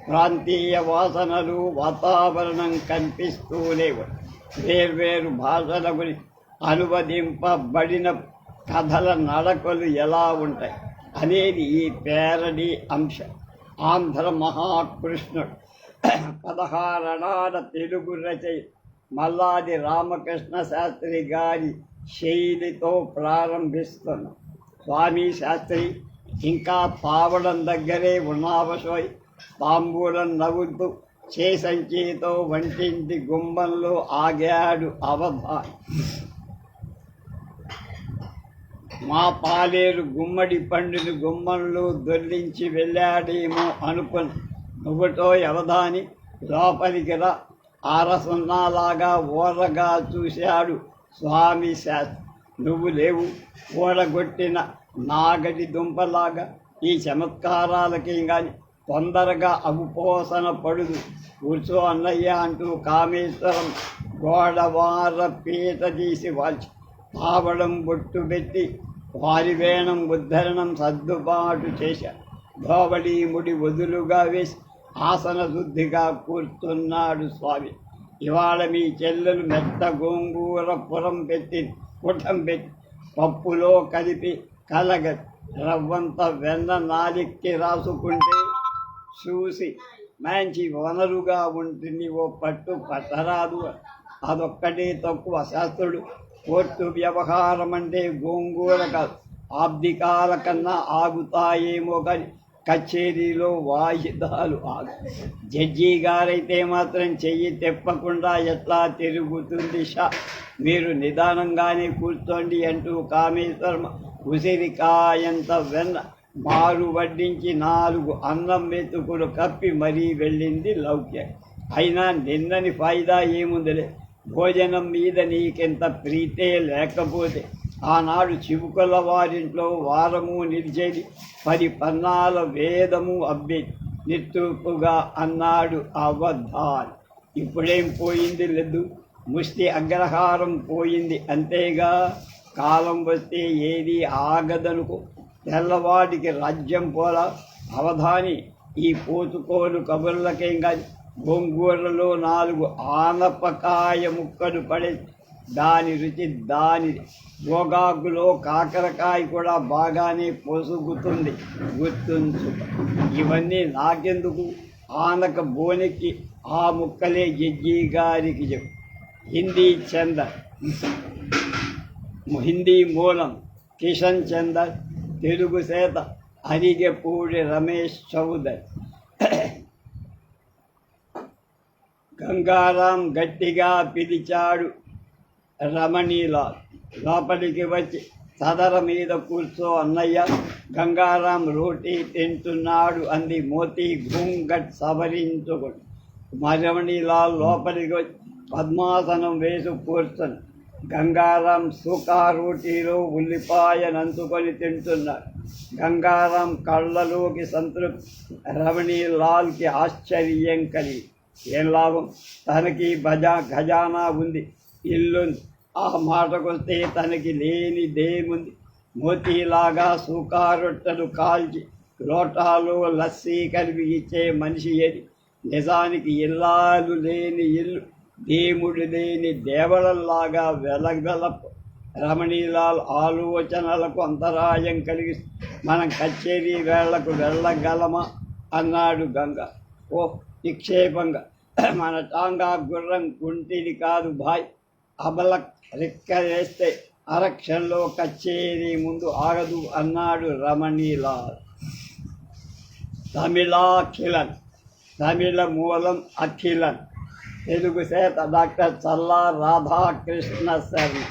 ప్రాంతీయ వాసనలు వాతావరణం కనిపిస్తూనే వేర్వేరు భాషల గురించి అనువదింపబడిన కథల నడకలు ఎలా ఉంటాయి అనేది ఈ పేరడీ అంశం. ఆంధ్ర మహాకృష్ణుడు 16 అణాల తెలుగు రచయిత మల్లాది రామకృష్ణ శాస్త్రి గారి శైలితో ప్రారంభిస్తున్నాం. స్వామి శాస్త్రి ఇంకా పావడం దగ్గరే ఉన్నావసోయ్. తాంబూలం నవ్వుతూ చేసంచితో వంటింటి గుమ్మంలో ఆగాడు అవధాని. మా పాలేరు గుమ్మడి పండుని గుమ్మంలో దొర్లించి వెళ్ళాడేమో అనుకుని నువ్వుతో అవధాని లోపలికి రా. ఆరసున్నాలాగా ఓరగా చూశాడు స్వామి శాస్త్రి. నువ్వు లేవు, ఓడగొట్టిన నాగడి దుంపలాగా. ఈ చమత్కారాలకి కానీ తొందరగా అగుపోసన పడుదు. కూర్చో అన్నయ్య అంటూ కామేశ్వరం గోడవార పీట తీసి వాల్చి పావడం బొట్టు పెట్టి వారివేణం ఉద్ధరణం సర్దుబాటు చేశాడు. ధోబడి ముడి వదులుగా వేసి ఆసన శుద్ధిగా కూర్చున్నాడు స్వామి. ఇవాళ మీ చెల్లెలు మెత్త గోంగూర పురం పెట్టి పుటం పెట్టి పప్పులో కలిపి కలగ రవ్వంత వెన్న నాలిక్కి రాసుకుంటే చూసి మంచి వనరుగా ఉంటుంది. ఓ పట్టు పట్టరాదు. అదొక్కటే తక్కువ. శాస్త్రుడు కోర్టు వ్యవహారం అంటే గోంగూర కాదు, ఆబ్దికాల కన్నా ఆగుతాయేమో కానీ కచేరీలో వాయిదాలు ఆగు. జడ్జి గారైతే మాత్రం చెయ్యి తెప్పకుండా ఎట్లా తిరుగుతుంది మీరు నిదానంగానే కూర్చోండి అంటూ కామేశ్వరం ఉసిరికాయంత వెన్న మారు వడ్డించి 4 అన్నం మెతుకులు కప్పి మరీ వెళ్ళింది లౌక్య. అయినా నిన్నని ఫాయిదా ఏముందిలే, భోజనం మీద నీకెంత ప్రీతే లేకపోతే ఆనాడు చివుకల వారింట్లో వారము నిలిచేది, 10 పన్నాల వేదము అబ్బేది నిట్టూపుగా అన్నాడు అవధాన్. ఇప్పుడేం పోయింది లేదు, ముష్టి అగ్రహారం పోయింది అంతేగా. కాలం వస్తే ఏది ఆగదనుకో, తెల్లవాడికి రాజ్యం పోలా. అవధాని, ఈ పోతుకోలు కబుర్లకేం కాదు, గోంగూరలో 4 ఆనపకాయ ముక్కలు పడే దాని రుచి దానిది. గోగాకులో కాకరకాయ కూడా బాగానే పొసుగుతుంది, గుర్తుంచు. ఇవన్నీ నాకెందుకు, ఆనక బోనెక్కి ఆ ముక్కలే జడ్జి గారికి చెప్పు. హిందీ మూలం కిషన్ చందర్, తెలుగు చేత అరిగెపూడి రమేష్ చౌదరి. గంగారాం గట్టిగా పిలిచాడు రమణీలాల్. లోపలికి వచ్చి సదర మీద కూర్చో అన్నయ్య, గంగారాం రోటీ తింటున్నాడు అంది మోతీ ఘూంఘట్ సవరించుకుని. రమణీలాల్ లోపలికి వచ్చి పద్మాసనం వేసి కూర్చొని గంగారాం సుకా రోటీలో ఉల్లిపాయ నంచుకొని తింటున్నాడు. గంగారాం కళ్ళలోకి సంతృప్తి, రమణీలాల్కి ఆశ్చర్యం కలిగి. ఏం లాభం, తనకి ఖజానా ఉంది, ఇల్లుంది. ఆ మాటకొస్తే తనకి లేనిదేముంది. మోతీలాగా సుకా రొట్టెలు కాల్చి లోటాలో లస్సీ కలిపి ఇచ్చే మనిషి ఏది? నిజానికి ఇల్లాలు లేని ఇల్లు, దేవుడు లేని దేవళల్లాగా వెలగలపు. రమణీలాల్ ఆలోచనలకు అంతరాయం కలిగి మనం కచేరీ వేళ్లకు వెళ్ళగలమా అన్నాడు గంగ. ఓ నిక్షేపంగా, మన టాంగా గుర్రం కుంటిది కాదు భాయ్, అబల రెక్క వేస్తే అరక్షణలో కచేరీ ముందు ఆగదు అన్నాడు రమణీలాల్. తమిళాఖిలన్, తమిళ మూలం అఖిలన్, తెలుగు చేత డాక్టర్ చల్లా రాధాకృష్ణ శర్మ.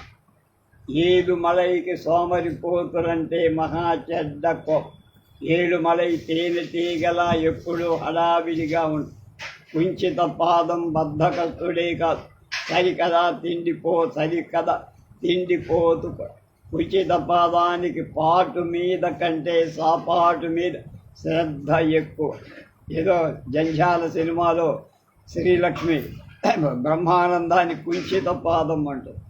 ఏడుమలైకి సోమరిపోతులంటే మహా చెడ్డ కోపం. ఏడుమలై తేనెటీగలా ఎప్పుడూ హడావిడిగా ఉంటుంది. కుంచిత పాదం బద్ధకస్తుడే కాదు, సరికదా తిండిపోతు. ఉచిత పాదానికి పాటు మీద కంటే సాపాటు మీద శ్రద్ధ ఎక్కువ. ఏదో జంఝాల సినిమాలో శ్రీలక్ష్మి బ్రహ్మానందాన్ని కుంచిత పాదం అంటుంది.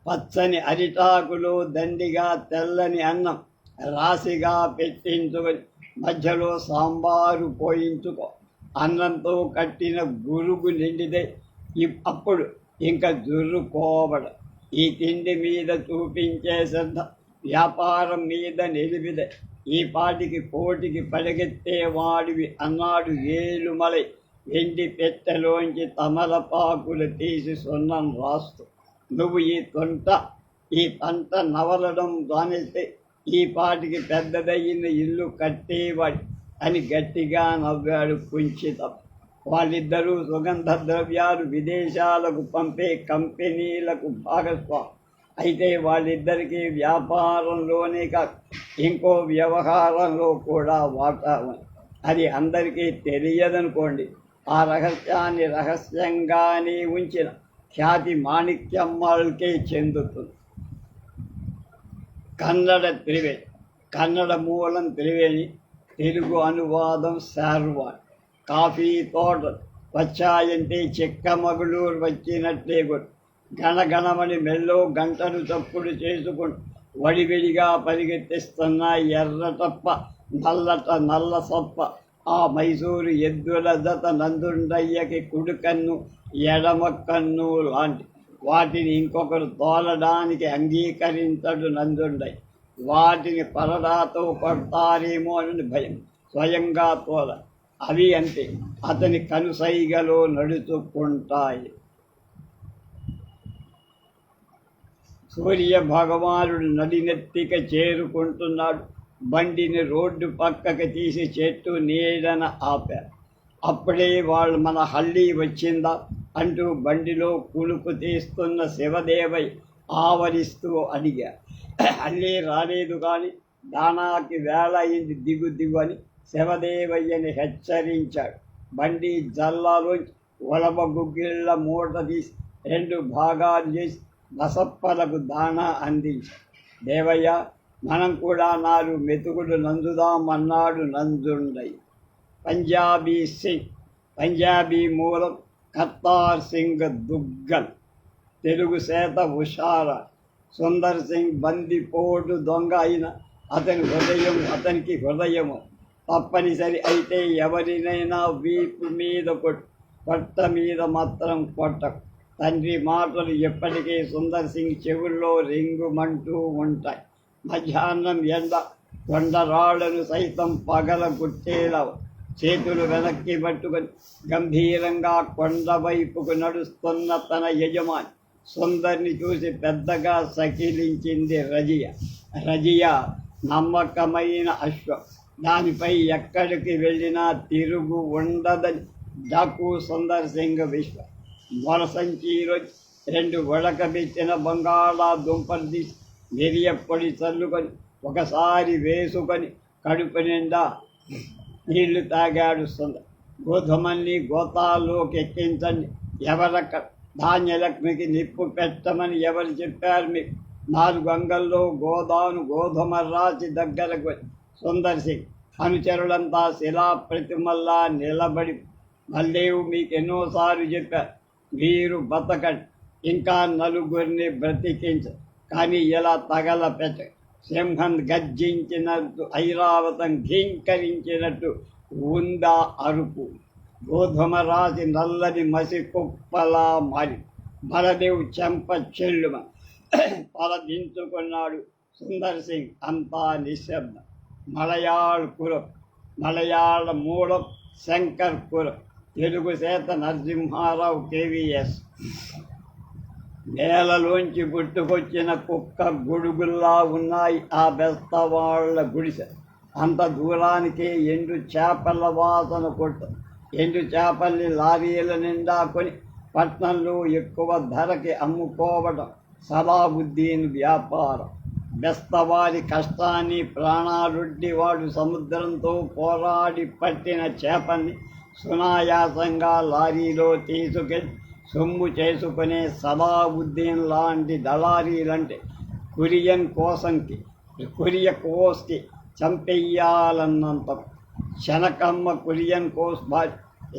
పచ్చని అరిటాకులో దండిగా తెల్లని అన్నం రాశిగా పెట్టించుకొని మధ్యలో సాంబారు పోయించుకో. అన్నంతో కట్టిన గురుగు నిండితే అప్పుడు ఇంకా జుర్రుకోవడ. ఈ తిండి మీద చూపించే శ్రద్ధ వ్యాపారం మీద నిలిపిదే. ఈ పాటికి కోటికి పరిగెత్తేవాడివి అన్నాడు ఏలుమలై వెండి పెట్టెలోంచి తమలపాకులు తీసి సున్నం రాస్తూ. నువ్వు ఈ పంట నవలడం దానిస్తే ఈ పాటికి పెద్దదయ్యిన ఇల్లు కట్టేవాడి అని గట్టిగా నవ్వాడు కుంచితం. వాళ్ళిద్దరూ సుగంధ ద్రవ్యాలు విదేశాలకు పంపే కంపెనీలకు భాగస్వామి. అయితే వాళ్ళిద్దరికీ వ్యాపారంలోనే కాదు, ఇంకో వ్యవహారంలో కూడా వాటా ఉంది. అది అందరికీ తెలియదనుకోండి. ఆ రహస్యాన్ని రహస్యంగానే ఉంచిన ఖ్యాతి మాణిక్యమ్మకే చెందుతుంది. కన్నడ మూలం త్రివేణి, తెలుగు అనువాదం శార్వాణి. కాఫీ తోటలు వచ్చాయంటే చిక్కమగళూరు వచ్చినట్లే గుర్తు. గణగణమని మెల్లో గంటలు చప్పుడు చేసుకుంటూ వడివిడిగా పరిగెత్తిస్తున్న ఎర్రటప్ప నల్ల సొప్ప ఆ మైసూరు ఎద్దుల జత నందుండయ్యకి కుడికన్ను ఎడమ కన్ను లాంటి. వాటిని ఇంకొకరు తోలడానికి అంగీకరించడు నందుండయ్య. వాటిని పరడాతో కొడతారేమో అని భయం, స్వయంగా తోల. అవి అంతే, అతని కనుసైగలో నడుచుకుంటాయి. సూర్య భగవానుడు నడినెత్తిక చేరుకుంటున్నాడు. బండిని రోడ్డు పక్కకి తీసి చెట్టు నీడన ఆపారు. అప్పుడే మన హళ్ళీ వచ్చిందా? అంటూ బండిలో కులుపు తీస్తున్న శివదేవయ్య ఆవరిస్తూ అడిగా. అల్లే రాలేదు కానీ దానాకి వేళ అయింది, దిగు దిగు అని శివదేవయ్యని హెచ్చరించాడు. బండి జల్లాలోంచి ఉలవ గుగ్గిళ్ళ మూట తీసి 2 భాగాలు చేసి బసప్పలకు దాణా అందించాడు. దేవయ్య, మనం కూడా 4 మెతుకులు నంజుదామన్నాడు నంజుండయ్య. పంజాబీ మూలం కర్తార్ సింగ్ దుగ్గల్, తెలుగు సేత హుషారా. సుందర్ సింగ్ బందిపోటు దొంగ అయిన అతనికి హృదయము. తప్పనిసరి అయితే ఎవరినైనా వీపు మీద పొట్ట మీద మాత్రం కొట్టకు. తండ్రి మాటలు ఎప్పటికీ సుందర్ సింగ్ చెవుల్లో రింగుమంటూ ఉంటాయి. మధ్యాహ్నం ఎండ కొండరాళ్లను సైతం పగలగొట్టేలా చేతులు వెనక్కి పట్టుకొని గంభీరంగా కొండ వైపుకు నడుస్తున్న తన యజమాని సుందర్ని చూసి పెద్దగా సకిలించింది రజియా నమ్మకమైన అశ్వం. దానిపై ఎక్కడికి వెళ్ళినా తిరుగు ఉండదని డాకు సుందర్ సింగ్ విశ్వం. మొరసంచిలో 2 ఉడకబెట్టిన బంగాళాదుంపలు తీసి మిరియప్పొడి చల్లుకొని ఒకసారి వేసుకొని కడుపు నిండా నీళ్లు తాగాడు సుందర్. గోధుమల్ని గోతాల్లోకి ఎక్కించండి, ధాన్యలక్ష్మికి నిప్పు పెట్టమని ఎవరు చెప్పారు మీకు? 4 అంగల్లో గోధుమ రాసి దగ్గరకు సుందర్ సింగ్ అనుచరులంతా శిలా ప్రతిమల్లా నిలబడి, మల్లేవు మీకు ఎన్నోసార్లు చెప్పారు, మీరు బతకండి, ఇంకా 4 బ్రతికించ, కానీ ఇలా తగలపెట్ట. సింహం గర్జించినట్టు, ఐరావతం ఘీంకరించినట్టు ఉందా అరుపు. గోధుమ రాసి నల్లని మసి కుప్పలా మారి బలదేవ్ చెంప చెల్లుమ తలదించుకున్నాడు సుందర్ సింగ్. అంతా నిశ్శబ్దం. మలయాళ మూలం శంకర్ కులం, తెలుగు సేత నరసింహారావు కేవీఎస్. నేలలోంచి పుట్టుకొచ్చిన కుక్క గొడుగుల్లా ఉన్నాయి ఆ బెస్తవాళ్ల గుడిసె. అంత దూరానికే ఎండు చేపల వాసన కొట్టు. ఎండు చేపల్ని లారీల నిండా కొని పట్నంలో ఎక్కువ ధరకి అమ్ముకోవడం సలాబుద్దీన్ వ్యాపారం. బెస్తవారి కష్టాన్ని ప్రాణాలొడ్డి వాడు సముద్రంతో పోరాడి పట్టిన చేపల్ని సునాయాసంగా లారీలో తీసుకెళ్ళి సొమ్ము చేసుకునే సలాబుద్దీన్ లాంటి దళారీలంటే కొరియా కోస్కి చంపెయ్యాలన్నంత. శనకమ్మ కొరియన్ కోస్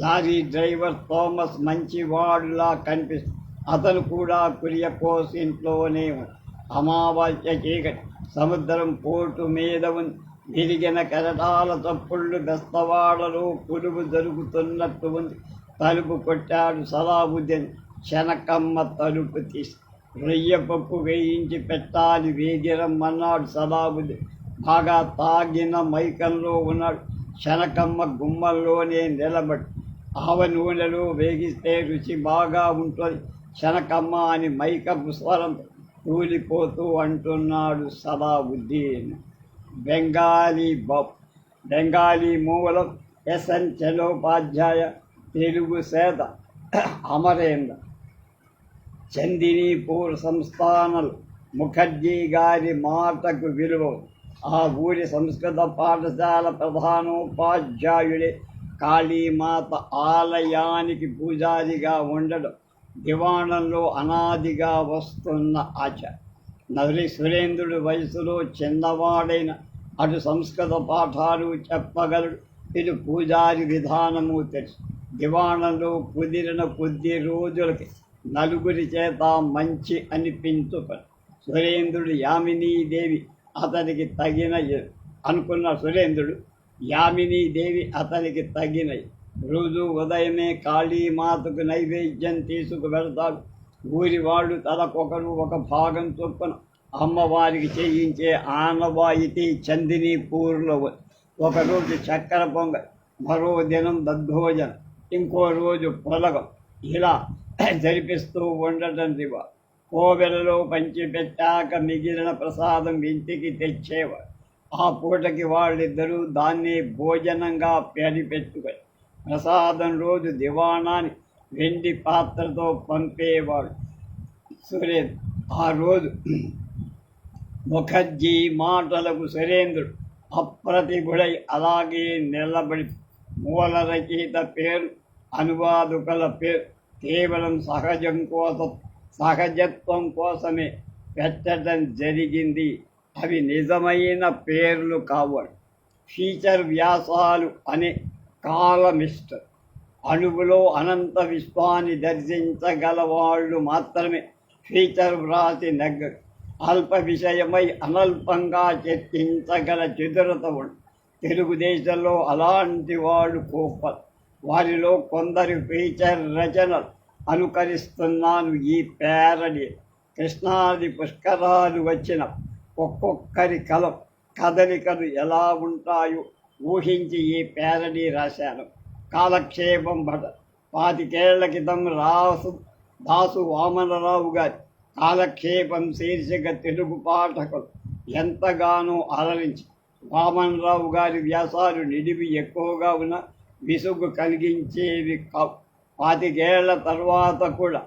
లారీ డ్రైవర్ థామస్ మంచివాడులా కనిపిస్తుంది. అతను కూడా కొరియా కోస్ ఇంట్లోనే ఉంది. అమావాస్య చీకటి, సముద్రం పోటు మీద ఉంది. విరిగిన కెరటాల చప్పుళ్ళు బెస్తవాడలో పురుగు జరుగుతున్నట్టు ఉంది. తలుపు కొట్టాడు సలాబుద్దీన్. శనకమ్మ తలుపు తీసి రొయ్య పప్పు వేయించి పెట్టాలి, వేగిరమ్మన్నాడు సలాబుద్దీన్. బాగా తాగిన మైకంలో ఉన్నాడు. శనకమ్మ గుమ్మల్లోనే నిలబడి ఆవ నూనెలో వేగిస్తే రుచి బాగా ఉంటుంది శనకమ్మ అని మైకపు స్వరం కూలిపోతూ అంటున్నాడు సలాబుద్దీన్. బెంగాలీ మూలం ఎస్ఎన్ చలోపాధ్యాయ, తెలుగు సేత అమరేంద్ర. చందినీపూర్ సంస్థానాలు ముఖర్జీ గారి మాటకు విలువ. ఆ ఊరి సంస్కృత పాఠశాల ప్రధానోపాధ్యాయుడే కాళీమాత ఆలయానికి పూజారిగా ఉండడం దివాణంలో అనాదిగా వస్తున్న ఆచారం. నవలి సురేంద్రుడు వయసులో చిన్నవాడైన అటు సంస్కృత పాఠాలు చెప్పగలడు, ఇటు పూజారి విధానము తెలుసు. దివాణంలో కుదిరిన కొద్ది రోజులకి 4 చేత మంచి అనిపించుకొని సురేంద్రుడు యామినీదేవి అతనికి తగిన అనుకున్న సురేంద్రుడు యామినీదేవి అతనికి తగినది. రోజు ఉదయమే కాళీమాతకు నైవేద్యం తీసుకువెళ్తాడు. ఊరి వాళ్ళు తలకొకరు ఒక భాగం చొప్పున అమ్మవారికి చేయించే ఆనవాయితీ చందినీపూర్లో. ఒకరోజు చక్కెర పొంగల్, మరో దినం దద్దోజనం, ఇంకో రోజు పొలగం. ఇలా జరిపిస్తూ ఉండటం దివా. కోవెలలో పంచిపెట్టాక మిగిలిన ప్రసాదం ఇంటికి తెచ్చేవాడు. ఆ పూటకి వాళ్ళిద్దరూ దాన్ని భోజనంగా పెట్టుకొని ప్రసాదం రోజు దివాణాన్ని వెండి పాత్రతో పంపేవాడు సురేంద్ర. ఆ రోజు ముఖర్జీ మాటలకు సురేంద్రుడు అప్రతిభుడై అలాగే నిలబడి మూల రచయిత పేరు, అనువాదకుల పేరు కేవలం సహజత్వం కోసమే పెట్టడం జరిగింది. అవి నిజమైన పేర్లు కావాలి. ఫీచర్ వ్యాసాలు అనే కాలమిస్టర్. అణువులో అనంత విశ్వాన్ని దర్శించగల వాళ్ళు మాత్రమే ఫీచర్ వ్రాసి నెగ్గరు. అల్ప విషయమై అనల్పంగా చర్చించగల చతురత ఉంది. తెలుగుదేశంలో అలాంటి వాళ్ళు కోపలు. వారిలో కొందరు ఫీచర్ రచనలు అనుకరిస్తున్నాను. ఈ పేరడి కృష్ణాది పుష్కరాలు వచ్చిన ఒక్కొక్కరి కదలికలు ఎలా ఉంటాయో ఊహించి ఈ పేరడీ రాశాను. కాలక్షేపం 25 క్రితం దాసు వామనరావు గారి కాలక్షేపం శీర్షిక తెలుగు పాఠకులు ఎంతగానో అలరించి, వామనరావు గారి వ్యాసాలు నిడివి ఎక్కువగా ఉన్న విసుగు కలిగించేవి కావు. 25 తర్వాత కూడా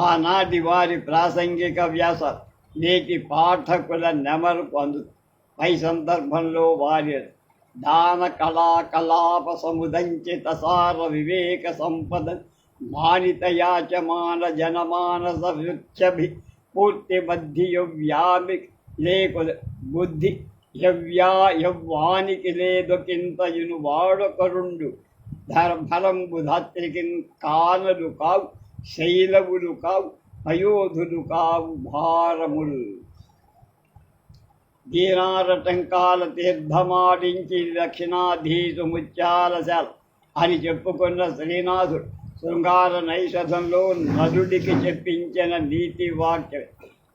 ఆనాటి వారి ప్రాసంగిక వ్యాసాలు నేటి పాఠకుల నెమరుకు అందుతుంది. పై సందర్భంలో వారి దాన కళాకలాప సముదంచిత సార వివేక సంపద మానిత యాచమాన జనమానస వృక్షభి పూర్తి బద్ధి యవ్యామి లేకు బుద్ధి యవ్వానికి లేదొకింతయును వాడొకరుండు ఫలంబు ధాత్రికిన్ కానలు కావు, శైలవులు కావు, అయోధులు కావు భారములు. దీనారటంకాల తీర్థమాడించి దక్షిణాధీసు ముత్యాలశాల అని చెప్పుకున్న శ్రీనాథుడు శృంగార నైషధంలో నలుడికి చెప్పించిన నీతి వాక్యం.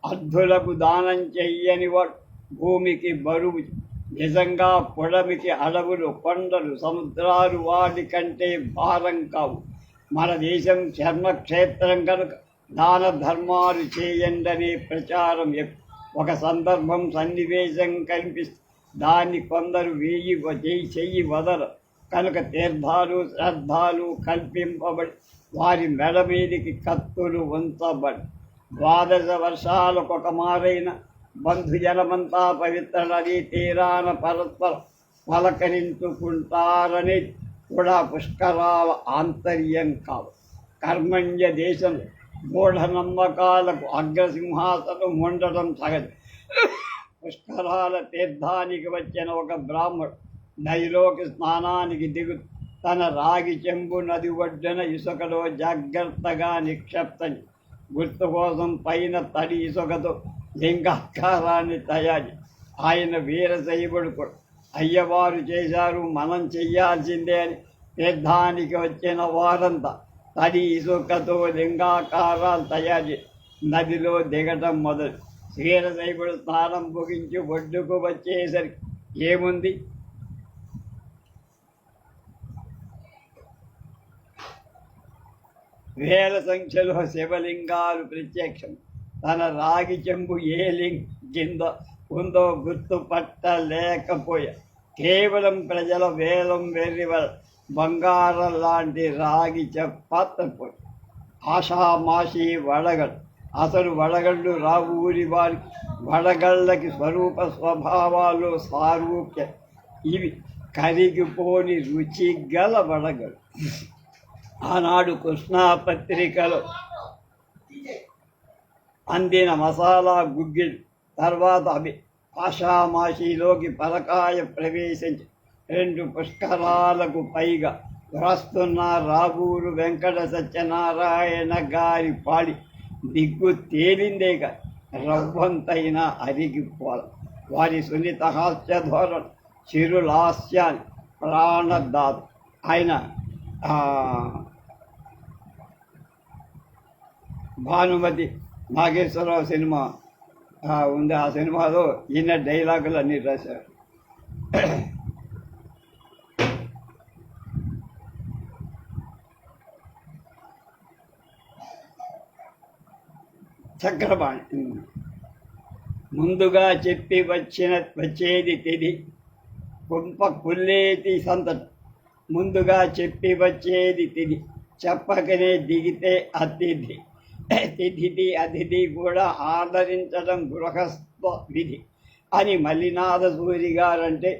అర్ధులకు దానం చెయ్యని వాడు భూమికి బరువు. నిజంగా పొడమికి అడవులు, కొండలు, సముద్రాలు వాటి కంటే భారం కావు. మన దేశం చర్మక్షేత్రం కనుక దాన ధర్మాలు చేయండనే ప్రచారం. ఒక సందర్భం, సన్నివేశం కనిపిస్తే దాన్ని కొందరు చెయ్యి వదల కనుక తీర్థాలు శ్రద్ధాలు కల్పింపబడి వారి మెడ మీదికి కత్తులు ఉంచబడి 12 వర్షాలకు ఒక మారైన బంధుజనమంతా పవిత్ర నదీ తీరాన పరస్పర పలకరించుకుంటారని కూడా పుష్కరాల ఆంతర్యం కావు. కర్మణ్య దేశం మూఢనమ్మకాలకు అగ్రసింహాసనం ఉండటం సహజం. పుష్కరాల తీర్థానికి వచ్చిన ఒక బ్రాహ్మడు నదిలోకి స్నానానికి దిగు తన రాగి చెంబు నది ఒడ్డున ఇసుకలో జాగ్రత్తగా నిక్షిప్తని గుర్తు కోసం పైన తడి ఇసుకతో లింగాకారాన్ని తయారు. ఆయన వీరశైవుడు కూడా. అయ్యవారు చేశారు, మనం చెయ్యాల్సిందే అని తీర్థానికి వచ్చిన వారంతా తడి ఇసుకతో లింగాకారాలు తయారు నదిలో దిగటం మొదలు. వీరశైవుడు స్నానం ముగించి ఒడ్డుకు వచ్చేసరికి ఏముంది? వేల సంఖ్యలో శివలింగాలు ప్రత్యక్షం. తన రాగి చెంబు ఏ కింద ఉందో గుర్తుపట్టలేకపోయా. కేవలం ప్రజల వేలం వెర్రివల బంగారం లాంటి రాగి పాత్రపోయి ఆషామాషి వడగళ్ళు. అసలు వడగళ్ళు రావు ఊరి వారికి. వడగళ్ళకి స్వరూప స్వభావాలు సారూప్య. ఇవి కరిగిపోని రుచి గల వడగళ్ళు. ఆనాడు కృష్ణా పత్రికలో అందిన మసాలా గుగ్గిళ్ళు తర్వాత అవి ఆషామాషిలోకి పరకాయ ప్రవేశించి 2 పుష్కరాలకు పైగా వ్రాస్తున్న రాబూరు వెంకట సత్యనారాయణ గారి పాడి దిగ్గు తేలిందేక రవ్వంతైనా అరిగిపోవాలి. వారి సున్నిత హాస్య ధోరణ చిరులాస్యాన్ని ప్రాణదాతు. ఆయన భానుమతి నాగేశ్వరరావు సినిమా ఉంది. ఆ సినిమాలో ఈయన డైలాగులు అన్నీ రాశారు. చక్రపాణి ముందుగా చెప్పి వచ్చేది తెది కుంప కుల్లేటి సంతటి ముందుగా చెప్పి వచ్చేది తిది, చెప్పకనే దిగితే అతిథి. తిథిది అతిథి కూడా ఆదరించడం గృహస్థ విధి అని మల్లినాథ సూరి గారంటే,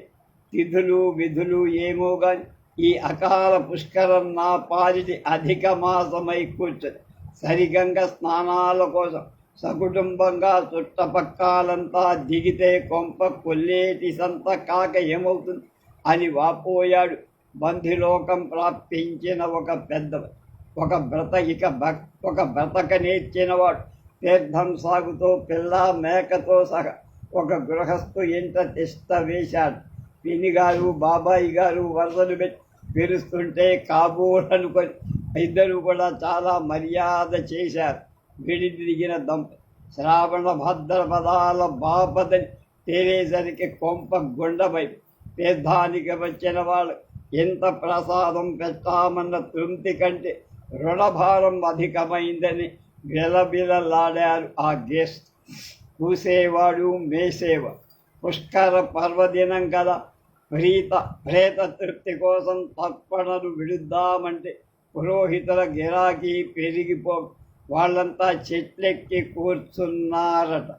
తిథులు విధులు ఏమో గాని ఈ అకాల పుష్కరం నా పాలిటి అధిక మాసమై కూర్చొని సరిగంగ స్నానాల కోసం సకుటుంబంగా చుట్టపక్కాలంతా దిగితే కొంప కొల్లేటి సంత కాక ఏమవుతుంది అని వాపోయాడు బంధిలోకం ప్రాప్తించిన ఒక పెద్ద, ఒక బ్రతక నేర్చినవాడు. తీర్థం సాగుతో పిల్ల మేకతో సహా ఒక గృహస్థు ఇంట తిష్ట వేశాడు. పినిగారు బాబాయి గారు వరసలు పెట్టి పిలుస్తుంటే కాబోలనుకొని ఇద్దరు కూడా చాలా మర్యాద చేశారు. విడిదిరిగిన శ్రావణ భద్రపదాల బాపదని తేలేసరికి కొంప గుండపై తీర్థానికి వచ్చిన వాళ్ళు ఎంత ప్రసాదం పెట్టామన్న తృప్తి కంటే రుణభారం అధికమైందని బిలబిలలాడారు ఆ గెస్ట్. కూసేవాడు మేసేవ. పుష్కర పర్వదినం కదా, ప్రేత తృప్తి కోసం తర్పణలు విడుద్దామంటే పురోహితుల గిరాకీ పెరిగిపో వాళ్ళంతా చెట్లెక్కి కూర్చున్నారట.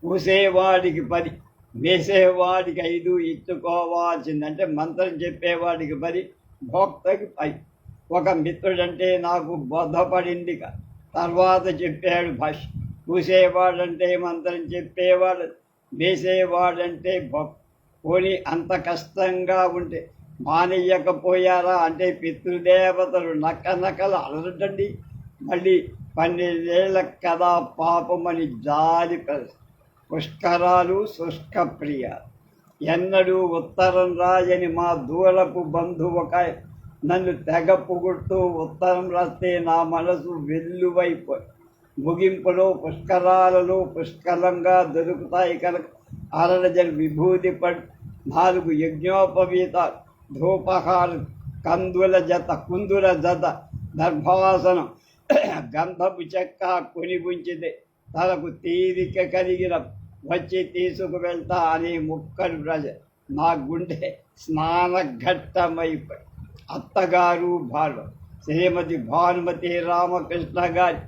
కూసేవాడికి 10, వేసేవాడికి 5 ఇచ్చుకోవాల్సిందంటే మంత్రం చెప్పేవాడికి 10, భోక్తకి 5. ఒక మిత్రుడంటే నాకు బోధపడింది తర్వాత చెప్పాడు భాష. కూసేవాడంటే మంత్రం చెప్పేవాడు, వేసేవాడంటే పోనీ అంత కష్టంగా ఉంటే మానేయకపోయారా అంటే పితృదేవతలు నకలు అలరటండి. మళ్ళీ 12 ఏళ్ళ కదా పాపమని జాలి పుష్కరాలు శుష్కప్రియ. ఎన్నడూ ఉత్తరం రాయని మా దూరపు బంధువు నన్ను తెగ పొగుడుతూ ఉత్తరం రాస్తే నా మనసు వెల్లువైపోయి. ముగింపులో పుష్కరాలలో పుష్కలంగా దొరుకుతాయి కనుక అరడజన్ విభూతి 4 యజ్ఞోపవీత ధూపహారు కుందుల జత దర్భాసనం గంధపు చెక్క కొని ఉంచితే తనకు తీరిక కలిగిన వచ్చి తీసుకువెళ్తా అనే ముక్కలు ప్రజ నా గుండె స్నానఘట్టమైపోయి. అత్తగారు భార్య శ్రీమతి భానుమతి రామకృష్ణ గారి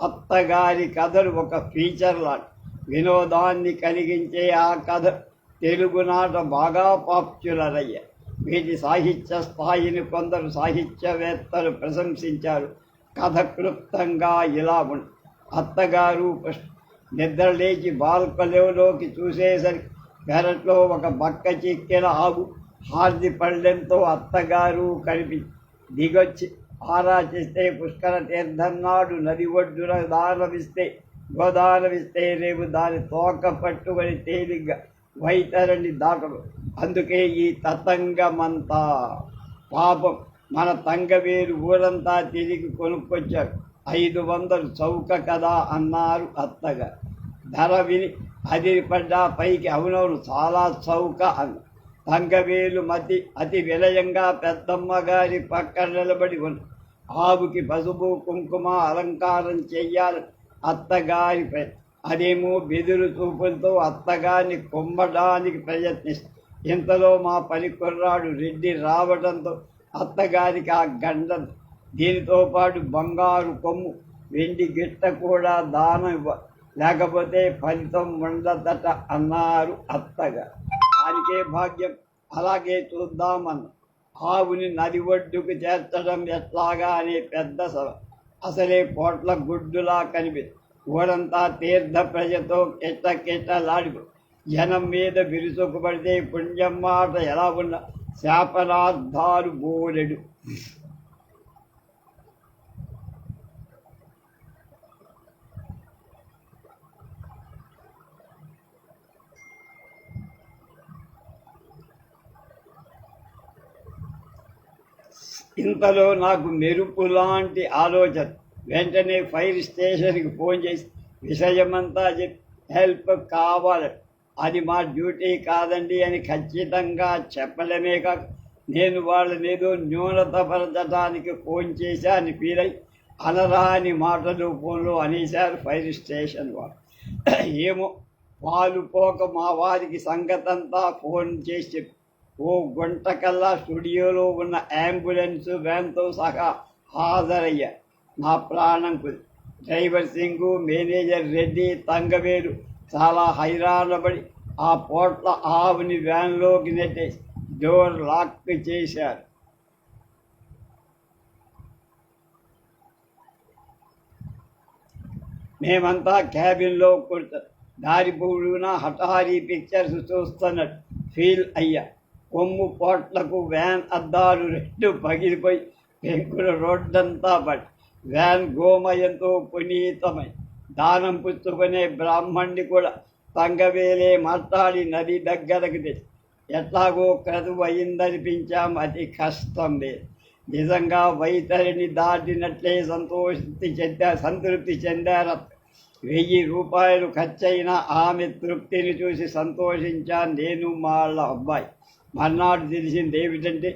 అత్తగారి కథలు ఒక ఫీచర్ లాంటి వినోదాన్ని కలిగించే ఆ కథ తెలుగునాట బాగా పాపులర్ అయ్యాయి. వీటి సాహిత్య స్థాయిని కొందరు సాహిత్యవేత్తలు ప్రశంసించారు. కథ క్లుప్తంగా ఇలా ఉంది. అత్తగారు నిద్రలేచి బాల్కనీలోకి చూసేసరికి పెరట్లో ఒక బక్క చిక్కిన ఆవు హార్ది పళ్ళెంతో అత్తగారు దిగొచ్చి ఆరా చేస్తే పుష్కర తీర్థం నాడు నది ఒడ్డున గోదానవిస్తే రేపు దాని తోక పట్టుకొని తేలిగ్గా వైతరణి దాటదు. అందుకే ఈ తతంగమంతా. పాపం మన తంగవేరు ఊరంతా తిరిగి కొనుక్కొచ్చాడు. 500 చౌక కదా అన్నారు అత్తగా. ధర విని అదిరిపడ్డా పైకి అవునవును చాలా చౌక అని. తంగవేలు అతి విలయంగా పెద్దమ్మగారి పక్కన నిలబడి ఉంది. ఆవుకి పసుపు కుంకుమ అలంకారం చెయ్యాలి అత్తగారిపై. అదేమో బెదురు చూపులతో అత్తగారిని కొమ్మడానికి ప్రయత్నిస్తుంది. ఇంతలో మా పని కుర్రాడు రెడ్డి రావడంతో అత్తగారికి ఆ గండం. దీనితో పాటు బంగారు కొమ్ము, వెండి గిట్ట కూడా దానం లేకపోతే ఫలితం ఉండదట అన్నారు అత్తగా. దానికే భాగ్యం, అలాగే చూద్దామన్న. ఆవుని నది ఒడ్డుకు చేర్చడం ఎట్లాగా అనే పెద్ద సభ. అసలే పోట్ల గుడ్డులా కనిపిస్తుంది. ఊరంతా తీర్థ ప్రజతో కిట్టకిట్టలాడిపో. జనం మీద విరుసుకుపడితే పుణ్యం మాట ఎలా ఉన్న శాపనార్థాలు బోలెడు. ఇంతలో నాకు మెరుపు లాంటి ఆలోచన. వెంటనే ఫైర్ స్టేషన్కి ఫోన్ చేసి విషయమంతా చెప్పి హెల్ప్ కావాలి, అది మా డ్యూటీ కాదండి అని ఖచ్చితంగా చెప్పలేమే కాక నేను వాళ్ళనేదో న్యూనతపరచడానికి ఫోన్ చేశా అని ఫీల్ అయి అనరాని మాటలు ఫోన్లో అనేశారు ఫైర్ స్టేషన్ వాళ్ళు. ఏమో పాలు పోక మా వారికి సంగతంతా ఫోన్ చేసి చెప్పి ఓ గంటకల్లా స్టూడియోలో ఉన్న అంబులెన్స్ వ్యాన్తో సహా హాజరయ్యా. నా ప్రాణం కుది. డ్రైవర్ సింగు, మేనేజర్ రెడ్డి, తంగవేలు చాలా హైరాణపడి ఆ పోట్ల ఆవుని వ్యాన్లోకి నెట్టేసి డోర్ లాక్ చేశారు. మేమంతా క్యాబిన్లో కూర్చొని దారి పొడవునా హఠారీ పిక్చర్స్ చూస్తున్నట్టు ఫీల్ అయ్యా. కొమ్ము పోట్లకు వ్యాన్ అద్దాలు రెండు పగిలిపోయి పెంకుల రోడ్డంతా పడి వ్యాన్ గోమయంతో పునీతమై దానం పుచ్చుకునే బ్రాహ్మణ్ణి కూడా తంగవేలే మాట్లాడి నది దగ్గరకు తెచ్చి ఎట్లాగో క్రతువు అయిందనిపించాం. అతి కష్టం లేదు. నిజంగా వైతరిని దాటినట్లే సంతృప్తి చెందారు. 1000 రూపాయలు ఖర్చయిన ఆమె తృప్తిని చూసి సంతోషించాను నేను, మా వాళ్ళ అబ్బాయి. మర్నాడు తెలిసింది ఏమిటంటే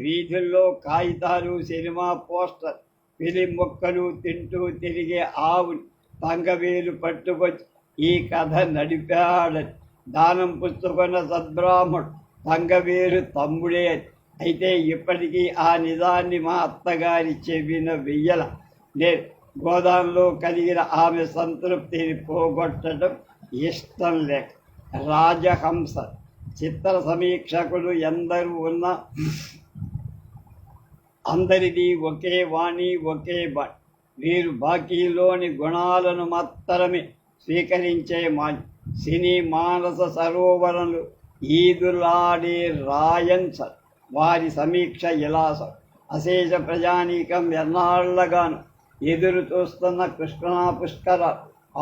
వీధుల్లో కాగితాలు, సినిమా పోస్టర్, ఫిలిం మొక్కలు తింటూ తిరిగే ఆవుని తంగవేలు పట్టుకొచ్చి ఈ కథ నడిపాడని. దానం పుచ్చుకున్న సద్బ్రాహ్మణుడు తంగవేలు తమ్ముడే. అయితే ఇప్పటికీ ఆ నిజాన్ని మా అత్తగారి చెవిన వెయ్యల. నేను గోదాంలో కలిగిన ఆమె సంతృప్తిని పోగొట్టడం ఇష్టం లేక. రాజహంస చిత్ర సమీక్షకులు ఎందరూ ఉన్నా అందరిది ఒకే వాణి, ఒకే బాణి. వీరు బాకీలోని గుణాలను మాత్రమే స్వీకరించే సినీ మానస సరోవరంలో ఈదులాడే రాయన్స్ వారి సమీక్ష ఇలాసం. అశేష ప్రజానీకం ఎన్నాళ్లగాను ఎదురు చూస్తున్న కృష్ణా పుష్కర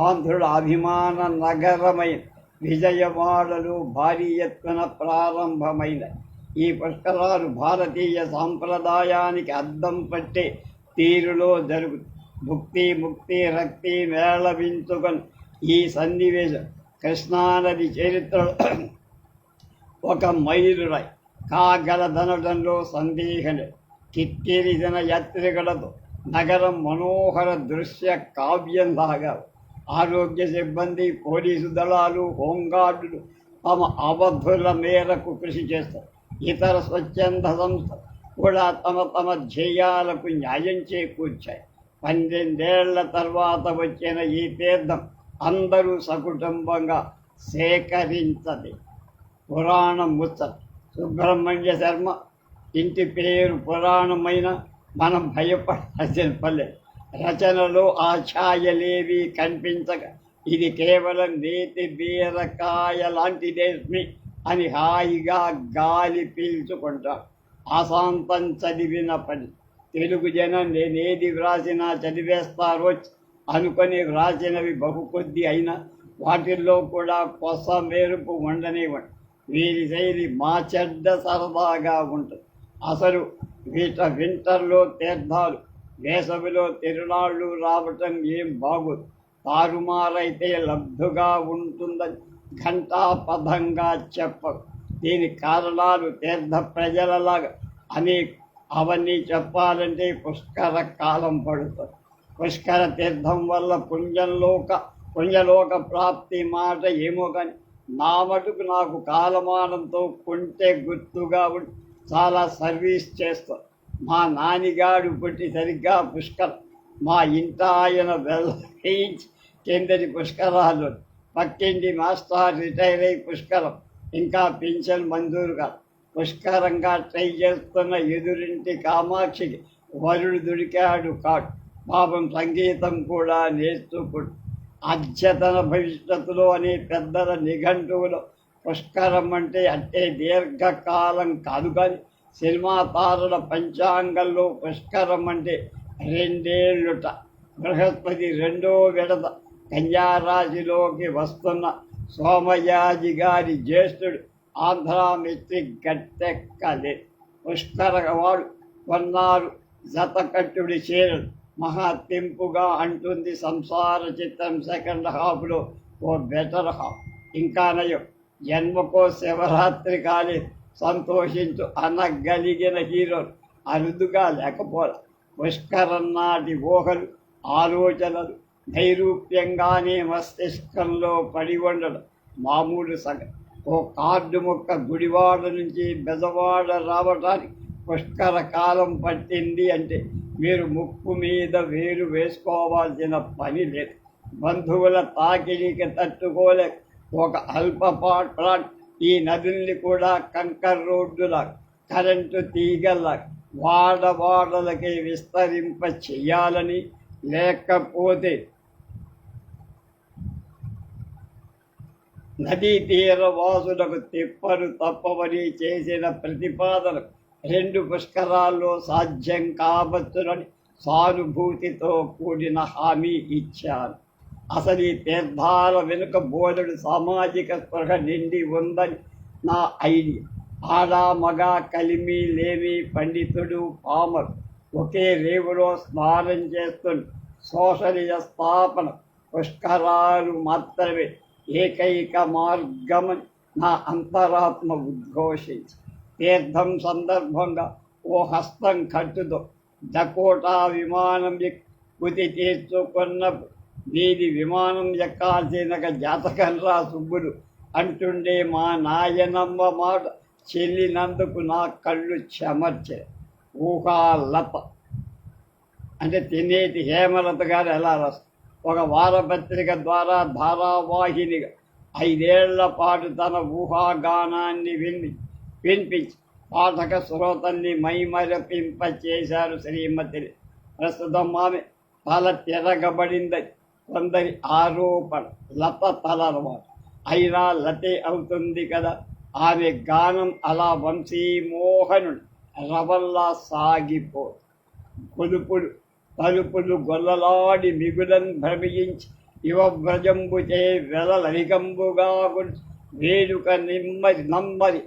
ఆంధ్రుల అభిమాన నగరమైన విజయవాడలో భారీ ఎత్తున ప్రారంభమైన ఈ పుష్కరాలు భారతీయ సాంప్రదాయానికి అద్దం పట్టే తీరులో జరుగుతుంది. భుక్తి ముక్తి రక్తి మేళవించుకొని ఈ సన్నివేశం కృష్ణానది చరిత్రలో ఒక మైలురాయి కాగలదనడంలో సందేహం. కిక్కిరిసిన యాత్రికులతో నగరం మనోహర దృశ్య కావ్యంలాగా. ఆరోగ్య సిబ్బంది, పోలీసు దళాలు, హోంగార్డులు తమ అవధుల మేరకు కృషి చేస్తారు. ఇతర స్వచ్ఛంద సంస్థలు కూడా తమ ధ్యేయాలకు న్యాయం చేకూర్చాయి. 12 ఏళ్ల తర్వాత వచ్చిన ఈ తీర్థం అందరూ సకుటుంబంగా సేకరించది. పురాణం ముచ్చట. సుబ్రహ్మణ్య శర్మ ఇంటి పేరు పురాణమైన మనం భయపడాల్సిన పల్లె. రచనలో ఆ ఛాయలేవి కనిపించక ఇది కేవలం నేతి బీరకాయ లాంటిదేమి అని హాయిగా గాలి పీల్చుకుంటారు. అశాంతం చదివిన పని. తెలుగు జనం నేనేది వ్రాసినా చదివేస్తారో అనుకొని వ్రాసినవి బహుకొద్ది అయినా వాటిల్లో కూడా కొస మెరుపు ఉండనివ్వండి. వీరి శైలి మా చెడ్డ సరదాగా ఉంటుంది. అసలు వింటర్లో తీర్థాలు, వేసవిలో తిరునాళ్ళు రావటం ఏం బాగోదు. తారుమారైతే లబ్ధుగా ఉంటుందని ఘంటాపథంగా చెప్పరు. దీని కారణాలు తీర్థ ప్రజలలాగా అనేక. అవన్నీ చెప్పాలంటే పుష్కర కాలం పడుతుంది. పుష్కర తీర్థం వల్ల పుణ్యలోక ప్రాప్తి మాట ఏమో కానీ నా మటుకు నాకు కాలమానంతో కొంటే గుర్తుగా ఉండి చాలా సర్వీస్ చేస్తాం. మా నానిగాడు పుట్టి సరిగ్గా పుష్కరం. మా ఇంటాయన వేయించి కిందటి పుష్కరాలు. పక్కింటి మాస్టర్ రిటైర్ అయి పుష్కరం. ఇంకా పింఛన్ మంజూరు కాదు. పుష్కరంగా ట్రై చేస్తున్న ఎదురింటి కామాక్షికి వరుడు దొరికాడు కాడు. పాపం సంగీతం కూడా నేర్చుకుంటు. అధ్యతన భవిష్యత్తులో అనే పెద్దల నిఘంటువులో పుష్కరం అంటే దీర్ఘకాలం కాదు. కానీ సినిమా తారల పంచాంగంలో పుష్కరం అంటే 2 ఏళ్ళుట. బృహస్పతి 2వ విడత కన్యారాశిలోకి వస్తున్న సోమయాజి గారి జ్యేష్ఠుడు ఆంధ్రామిత్రి గట్టెక్కలే. పుష్కరవాడు కొన్నారు జతకట్టుడి చీరలు. మహా తెంపుగా అంటుంది సంసార చిత్రం సెకండ్ హాఫ్లో ఓ బెటర్ హాఫ్. ఇంకా నయం జన్మకో శివరాత్రి కాలే సంతోషించు అనగలిగిన హీరోలు అరుదుగా లేకపోలే. పుష్కరం నాటి ఊహలు, ఆలోచనలు నైరూప్యంగానే మస్తిష్కంలో పడి ఉండడం మామూలు సంగతి. ఓ కార్డు మొక్క గుడివాడ నుంచి బెజవాడ రావడానికి పుష్కర కాలం పట్టింది అంటే మీరు ముక్కు మీద వేలు వేసుకోవాల్సిన పని లేదు. బంధువుల తాకిడికి తట్టుకోలేక ఒక ప్లాట్ ఈ నదుల్ని కూడా కంకర్ రోడ్డులా, కరెంటు తీగల్లా వాడవాడలకి విస్తరింప చెయ్యాలని, లేకపోతే నదీ తీర వాసులకు తిప్పలు తప్పవని చేసిన ప్రతిపాదన 2 పుష్కరాల్లో సాధ్యం కావచ్చునని సానుభూతితో కూడిన హామీ ఇచ్చారు. అసలు ఈ తీర్థాల వెనుక బోలెడు సామాజిక స్పృహ నిండి ఉందని నా ఐడియా. ఆడ మగ కలిమి లేమి, పండితుడు పామరు ఒకే రేవులో స్నానం చేస్తున్న సోషలిజ స్థాపన పుష్కరాలు మాత్రమే ఏకైక మార్గమని నా అంతరాత్మ ఉద్ఘోషించి తీర్థం సందర్భంగా ఓ హస్తం ఖర్చుతో డకోటా విమానం కుతి తీర్చుకున్నప్పుడు నీది విమానం ఎక్కాల్సిన జాతకంరా సుబ్బుడు అంటుండే మా నాయనమ్మ మాట చెల్లినందుకు నా కళ్ళు చెమర్చే. ఊహాలత అంటే తినేటి హేమలత గారు ఎలా రాస్తారు. ఒక వారపత్రిక ద్వారా ధారావాహినిగా 5 ఏళ్ల పాటు తన ఊహాగానాన్ని వినిపించి పాఠక శ్రోతల్ని మైమరపింప చేశారు శ్రీమతి. ప్రస్తుతం ఆమె తల తిరగబడిందని కొందరి ఆరోపణ. లత తలనమాట అయినా లతే అవుతుంది కదా. ఆమె గానం అలా వంశీమోహనుడు రవల్లా సాగిపో. కొలుపులు తలుపులు గొల్లలాడి మిగులను భ్రమించి యువవ్రజంబుచే వెలలరికంబుగా వేడుక నమ్మరి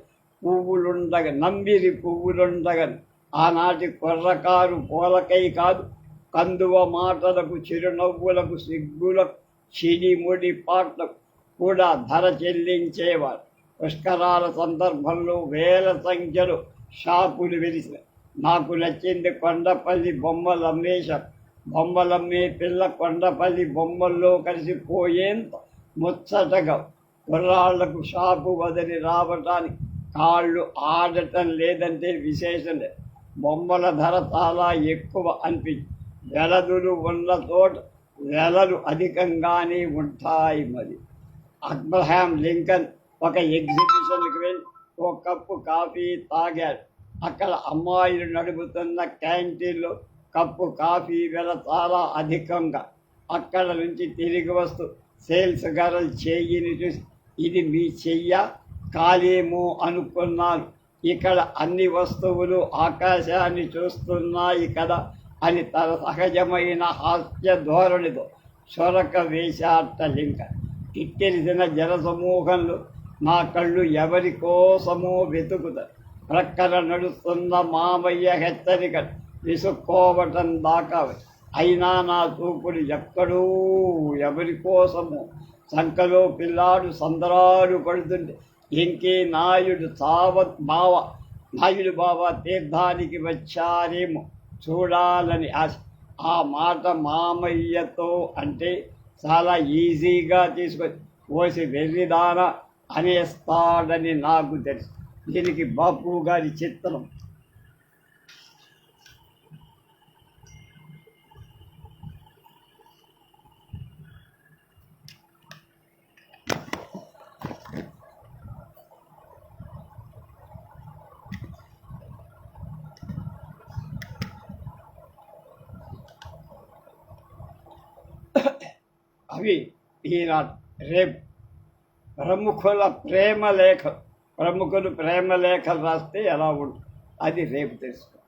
పువ్వులుండగని ఆనాటి కొర్రకారు పూలకై కాదు, కందువ మాటలకు, చిరునవ్వులకు, సిగ్గులకు, చిడిముడి పాటలకు కూడా ధర చెల్లించేవారు. పుష్కరాల సందర్భంలో వేల సంఖ్యలో షాపులు వెలిసిన. నాకు నచ్చింది కొండపల్లి బొమ్మలమ్మేశారు. బొమ్మలమ్మే పిల్ల కొండపల్లి బొమ్మల్లో కలిసిపోయేంత ముచ్చటగా కుర్రాళ్లకు షాపు వదిలి రావటానికి కాళ్ళు ఆడటం లేదంటే విశేషం లేదు. బొమ్మల ధర చాలా ఎక్కువ అనిపించి వెలదులు ఉన్న చోట వెలలు అధికంగానే ఉంటాయి. మరి అబ్రహాం లింకన్ ఒక ఎగ్జిబిషన్కి వెళ్ళి ఓ కప్పు కాఫీ తాగాడు. అక్కడ అమ్మాయిలు నడుపుతున్న క్యాంటీన్లో కప్పు కాఫీ వెల చాలా అధికంగా. అక్కడ నుంచి తిరిగి వస్తూ సేల్స్ గర్ల్ చెయ్యిని చూసి ఇది మీ చెయ్య కాలేమో అనుకున్నాను, ఇక్కడ అన్ని వస్తువులు ఆకాశాన్ని చూస్తున్నాయి కదా అని తన సహజమైన హాస్య ధోరణితో చొరక వేశాట లింకన్. కిక్కిరిసిన జనసమూహంలో నా కళ్ళు ఎవరి కోసమో వెతుకుతాయి. ప్రక్కన నడుస్తున్న మామయ్య హెచ్చరిక విసుక్కోవటం దాకా అయినా నా చూపుడు ఎక్కడో ఎవరి కోసమో. సంకలో పిల్లాడు సందరాలు పడుతుంటే ఇంకే నాయుడు బావ తీర్థానికి వచ్చారేమో చూడాలని ఆశ. ఆ మాట మామయ్యతో అంటే చాలా ఈజీగా తీసుకొని ఓసి వెర్రిదానా అనేస్తాడని నాకు తెలుసు. దీనికి బాపు గారి చిత్రం. అవి ఈనాడు రేపు ప్రముఖులు ప్రేమ లేఖలు రాస్తే ఎలా ఉంటుంది అది రేపు తెలుసుకో.